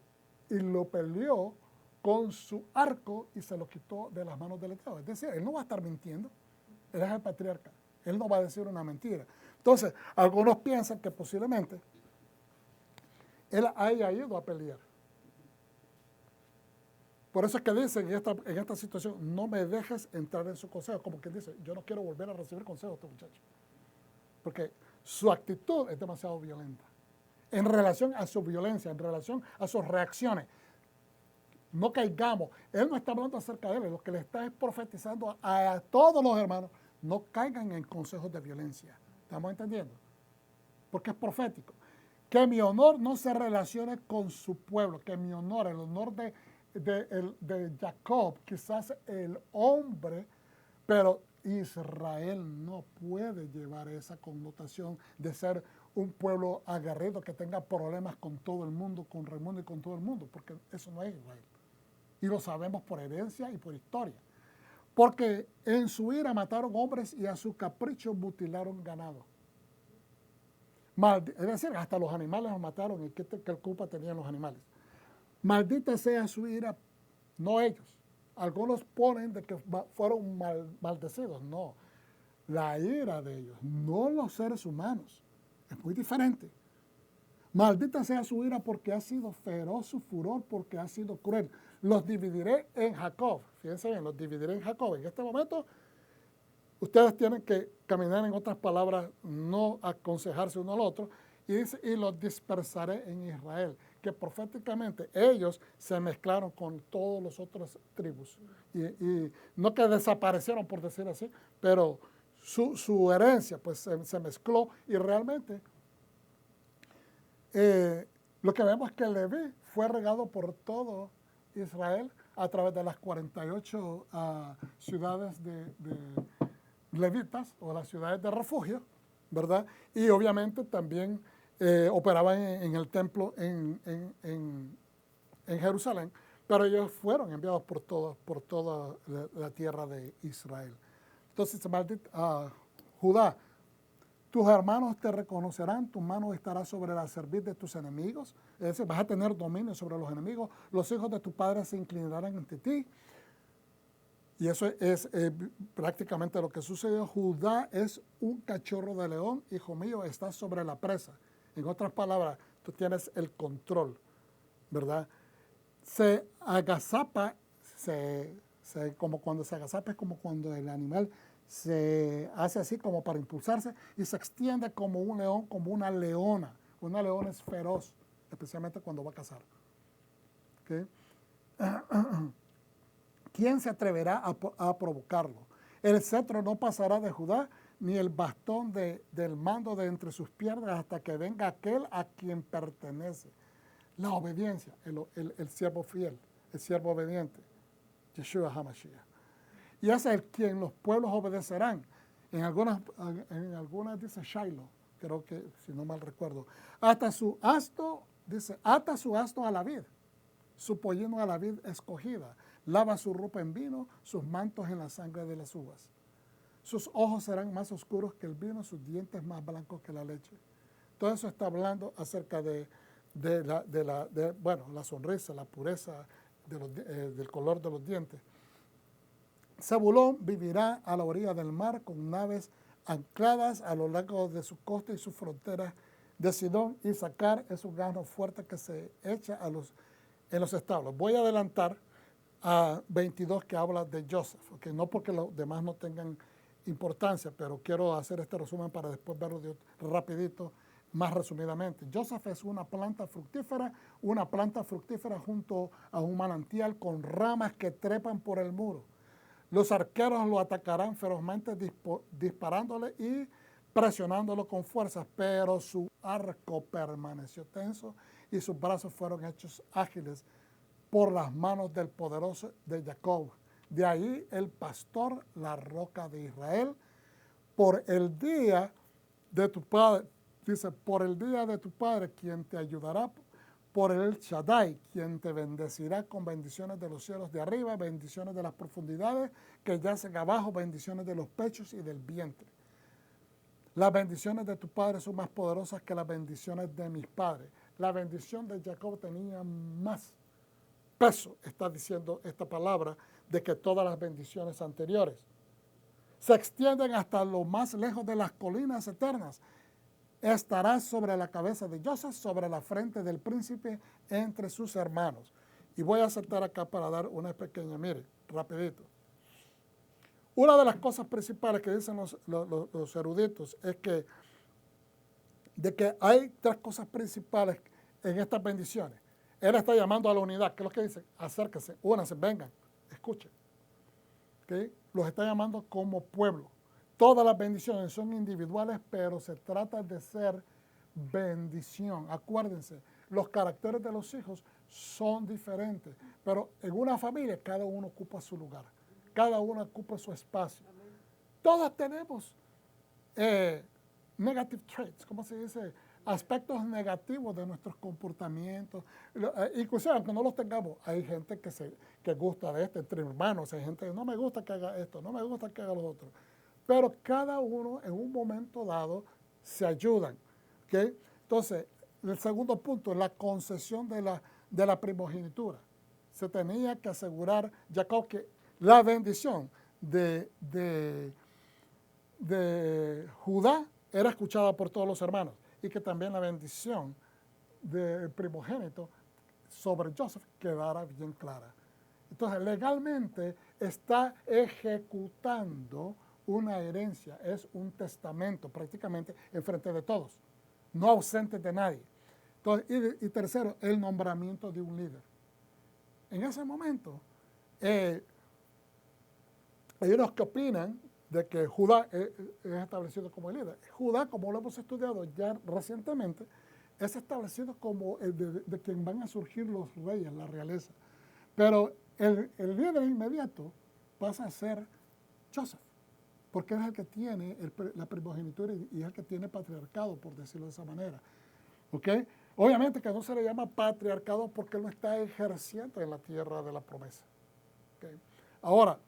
y lo peleó con su arco y se lo quitó de las manos del Eteo. Es decir, él no va a estar mintiendo. Él es el patriarca. Él no va a decir una mentira. Entonces, algunos piensan que posiblemente él haya ido a pelear. Por eso es que dicen en esta situación, no me dejes entrar en su consejo. Como quien dice, yo no quiero volver a recibir consejos de este muchacho. Porque su actitud es demasiado violenta. En relación a su violencia, en relación a sus reacciones. No caigamos. Él no está hablando acerca de él. Lo que le está es profetizando a todos los hermanos. No caigan en consejos de violencia. ¿Estamos entendiendo? Porque es profético. Que mi honor no se relacione con su pueblo. Que mi honor, el honor de Jacob, quizás el hombre, pero Israel no puede llevar esa connotación de ser un pueblo aguerrido que tenga problemas con todo el mundo, con Raimundo y con todo el mundo, porque eso no es Israel. Y lo sabemos por herencia y por historia. Porque en su ira mataron hombres y a su capricho mutilaron ganado. Es decir, hasta los animales los mataron. ¿Y qué culpa tenían los animales? Maldita sea su ira, no ellos. Algunos ponen de que fueron maldecidos. No, la ira de ellos, no los seres humanos. Es muy diferente. Maldita sea su ira porque ha sido feroz su furor, porque ha sido cruel. Los dividiré en Jacob. Fíjense bien, los dividiré en Jacob. En este momento, ustedes tienen que caminar, en otras palabras, no aconsejarse uno al otro. Y dice, y los dispersaré en Israel. Que proféticamente ellos se mezclaron con todas las otras tribus. Y no que desaparecieron, por decir así, pero su herencia pues se mezcló y realmente lo que vemos es que Leví fue regado por todo Israel a través de las 48 ciudades de levitas o las ciudades de refugio, ¿verdad? Y obviamente también operaban en el templo en Jerusalén, pero ellos fueron enviados por toda la tierra de Israel. Entonces, Judá, tus hermanos te reconocerán, tu mano estará sobre la cerviz de tus enemigos, es decir, vas a tener dominio sobre los enemigos, los hijos de tu padre se inclinarán ante ti. Y eso es prácticamente lo que sucedió. Judá es un cachorro de león, hijo mío, estás sobre la presa. En otras palabras, tú tienes el control, ¿verdad? Se agazapa, como cuando se agazapa es como cuando el animal se hace así como para impulsarse y se extiende como un león, como una leona. Una leona es feroz, especialmente cuando va a cazar. ¿Okay? ¿Quién se atreverá a provocarlo? El cetro no pasará de Judá, ni el bastón del mando de entre sus piernas hasta que venga aquel a quien pertenece. La obediencia, el siervo fiel, el siervo obediente, Yeshua HaMashiach. Y es el quien los pueblos obedecerán. En algunas dice Shiloh, creo que, si no mal recuerdo. Hasta su asno, dice, ata su asno a la vid, su pollino a la vid escogida. Lava su ropa en vino, sus mantos en la sangre de las uvas. Sus ojos serán más oscuros que el vino, sus dientes más blancos que la leche. Todo eso está hablando acerca de la sonrisa, la pureza del color de los dientes. Zabulón vivirá a la orilla del mar con naves ancladas a lo largo de su costa y sus fronteras de Sidón. Y Issacar es un gano fuerte que se echa en los establos. Voy a adelantar a 22 que habla de Joseph, okay? No porque los demás no tengan importancia, pero quiero hacer este resumen para después verlo rapidito, más resumidamente. Joseph es una planta fructífera junto a un manantial con ramas que trepan por el muro. Los arqueros lo atacarán ferozmente disparándole y presionándolo con fuerzas, pero su arco permaneció tenso y sus brazos fueron hechos ágiles por las manos del poderoso de Jacob. De ahí el pastor, la roca de Israel, por el día de tu padre, dice, por el día de tu padre, quien te ayudará, por el Shaddai, quien te bendecirá con bendiciones de los cielos de arriba, bendiciones de las profundidades que yacen abajo, bendiciones de los pechos y del vientre. Las bendiciones de tu padre son más poderosas que las bendiciones de mis padres. La bendición de Jacob tenía más peso, está diciendo esta palabra, de que todas las bendiciones anteriores. Se extienden hasta lo más lejos de las colinas eternas. Estará sobre la cabeza de Joseph, sobre la frente del príncipe entre sus hermanos. Y voy a saltar acá para dar una pequeña, mire, rapidito. Una de las cosas principales que dicen los eruditos es que, de que hay tres cosas principales en estas bendiciones. Él está llamando a la unidad. ¿Qué es lo que dice? Acérquense, únanse, vengan, escuchen. ¿Okay? Los está llamando como pueblo. Todas las bendiciones son individuales, pero se trata de ser bendición. Acuérdense, los caracteres de los hijos son diferentes, pero en una familia cada uno ocupa su lugar, cada uno ocupa su espacio. Todos tenemos negative traits, ¿cómo se dice? Aspectos negativos de nuestros comportamientos. Inclusive, aunque no los tengamos, hay gente que gusta de esto, entre hermanos, hay gente que no me gusta que haga esto, no me gusta que haga lo otro. Pero cada uno en un momento dado se ayudan. ¿Okay? Entonces, el segundo punto, la concesión de la primogenitura. Se tenía que asegurar, Jacob, que la bendición de Judá era escuchada por todos los hermanos y que también la bendición del primogénito sobre Joseph quedara bien clara. Entonces, legalmente está ejecutando una herencia, es un testamento prácticamente en frente de todos, no ausente de nadie. Entonces, y tercero, el nombramiento de un líder. En ese momento, hay unos que opinan de que Judá es establecido como el líder. Judá, como lo hemos estudiado ya recientemente, es establecido como el de quien van a surgir los reyes, la realeza. Pero el líder inmediato pasa a ser Joseph, porque es el que tiene la primogenitura y es el que tiene patriarcado, por decirlo de esa manera. ¿Okay? Obviamente que no se le llama patriarcado porque él no está ejerciendo en la tierra de la promesa. ¿Okay? Ahora,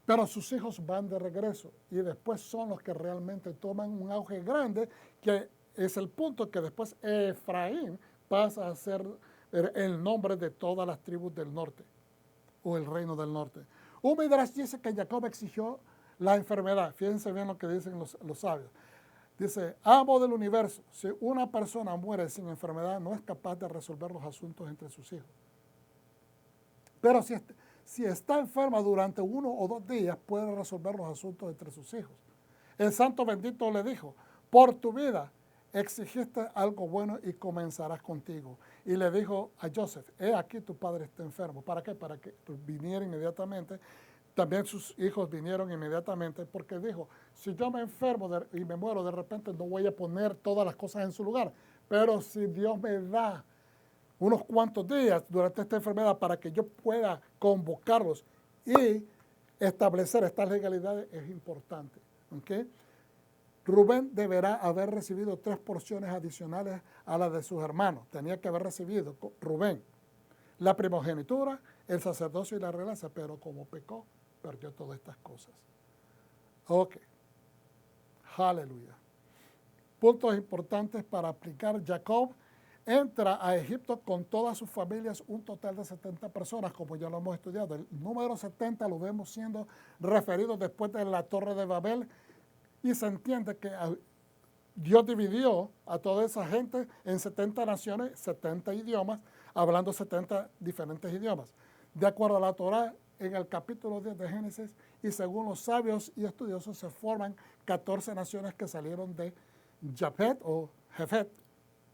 pero sus hijos van de regreso y después son los que realmente toman un auge grande, que es el punto que después Efraín pasa a ser el nombre de todas las tribus del norte o el reino del norte. Un Midrash dice que Jacob exigió la enfermedad. Fíjense bien lo que dicen los sabios. Dice, amo del universo, si una persona muere sin enfermedad, no es capaz de resolver los asuntos entre sus hijos. Pero si está enferma durante 1 o 2 días, puede resolver los asuntos entre sus hijos. El santo bendito le dijo, por tu vida exigiste algo bueno y comenzarás contigo. Y le dijo a Joseph, he aquí tu padre está enfermo. ¿Para qué? Para que viniera inmediatamente. También sus hijos vinieron inmediatamente porque dijo, si yo me enfermo y me muero de repente, no voy a poner todas las cosas en su lugar. Pero si Dios me da unos cuantos días durante esta enfermedad para que yo pueda convocarlos y establecer estas legalidades, es importante. ¿Okay? Rubén deberá haber recibido 3 porciones adicionales a las de sus hermanos. Tenía que haber recibido Rubén la primogenitura, el sacerdocio y la realeza, pero como pecó, perdió todas estas cosas. Ok. Aleluya. Puntos importantes para aplicar. Jacob entra a Egipto con todas sus familias, un total de 70 personas, como ya lo hemos estudiado. El número 70 lo vemos siendo referido después de la Torre de Babel, y se entiende que Dios dividió a toda esa gente en 70 naciones, 70 idiomas, hablando 70 diferentes idiomas. De acuerdo a la Torá, en el capítulo 10 de Génesis, y según los sabios y estudiosos, se forman 14 naciones que salieron de Japhet o Jefet,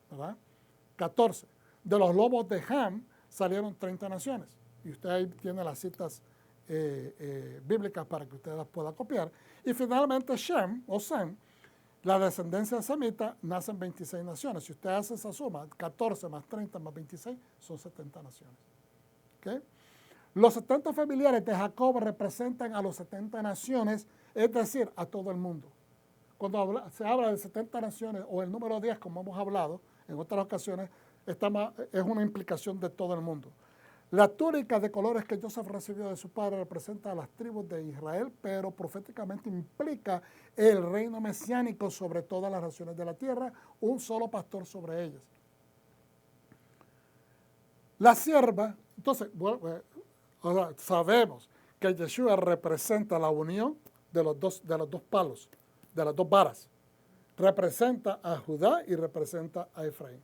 ¿verdad? 14. De los lobos de Ham salieron 30 naciones. Y usted ahí tiene las citas bíblicas para que usted las pueda copiar. Y finalmente Shem o Sem, la descendencia semita, nacen 26 naciones. Si usted hace esa suma, 14 más 30 más 26, son 70 naciones. ¿Okay? Los 70 familiares de Jacob representan a los 70 naciones, es decir, a todo el mundo. Cuando se habla de 70 naciones o el número 10, como hemos hablado en otras ocasiones, es una implicación de todo el mundo. La túnica de colores que Joseph recibió de su padre representa a las tribus de Israel, pero proféticamente implica el reino mesiánico sobre todas las naciones de la tierra, un solo pastor sobre ellas. La sierva, entonces, ahora sabemos que Yeshua representa la unión de los dos palos, de las dos varas. Representa a Judá y representa a Efraín,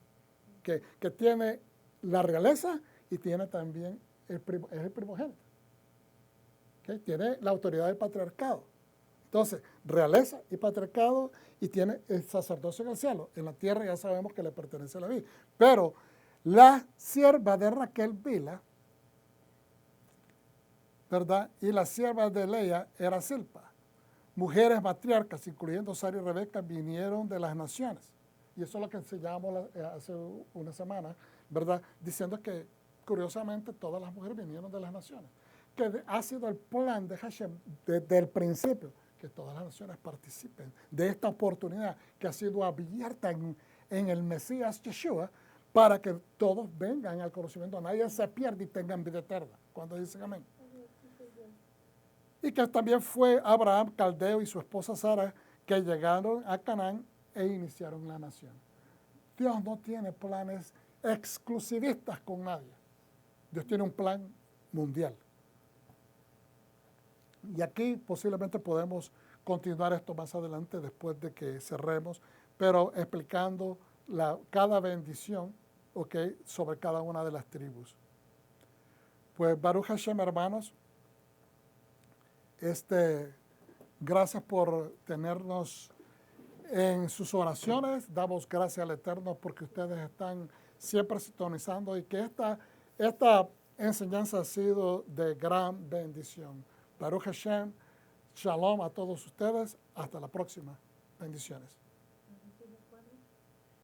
que tiene la realeza y tiene también es el primogénito. ¿Okay? Tiene la autoridad del patriarcado. Entonces, realeza y patriarcado, y tiene el sacerdocio en el cielo. En la tierra ya sabemos que le pertenece a Leví. Pero la sierva de Raquel, Bila, ¿verdad? Y la sierva de Lea era Silpa. Mujeres matriarcas, incluyendo Sara y Rebeca, vinieron de las naciones. Y eso es lo que enseñamos hace una semana, ¿verdad? Diciendo que, curiosamente, todas las mujeres vinieron de las naciones. Que ha sido el plan de Hashem desde el principio, que todas las naciones participen de esta oportunidad que ha sido abierta en el Mesías Yeshua, para que todos vengan al conocimiento. Nadie se pierda y tengan vida eterna. Cuando dicen amén. Y que también fue Abraham Caldeo y su esposa Sara que llegaron a Canaán e iniciaron la nación. Dios no tiene planes exclusivistas con nadie. Dios tiene un plan mundial. Y aquí posiblemente podemos continuar esto más adelante después de que cerremos, pero explicando cada bendición, ¿okay?, sobre cada una de las tribus. Pues Baruch Hashem, hermanos, gracias por tenernos en sus oraciones. Damos gracias al Eterno porque ustedes están siempre sintonizando y que esta enseñanza ha sido de gran bendición. Baruch Hashem, shalom a todos ustedes. Hasta la próxima. Bendiciones.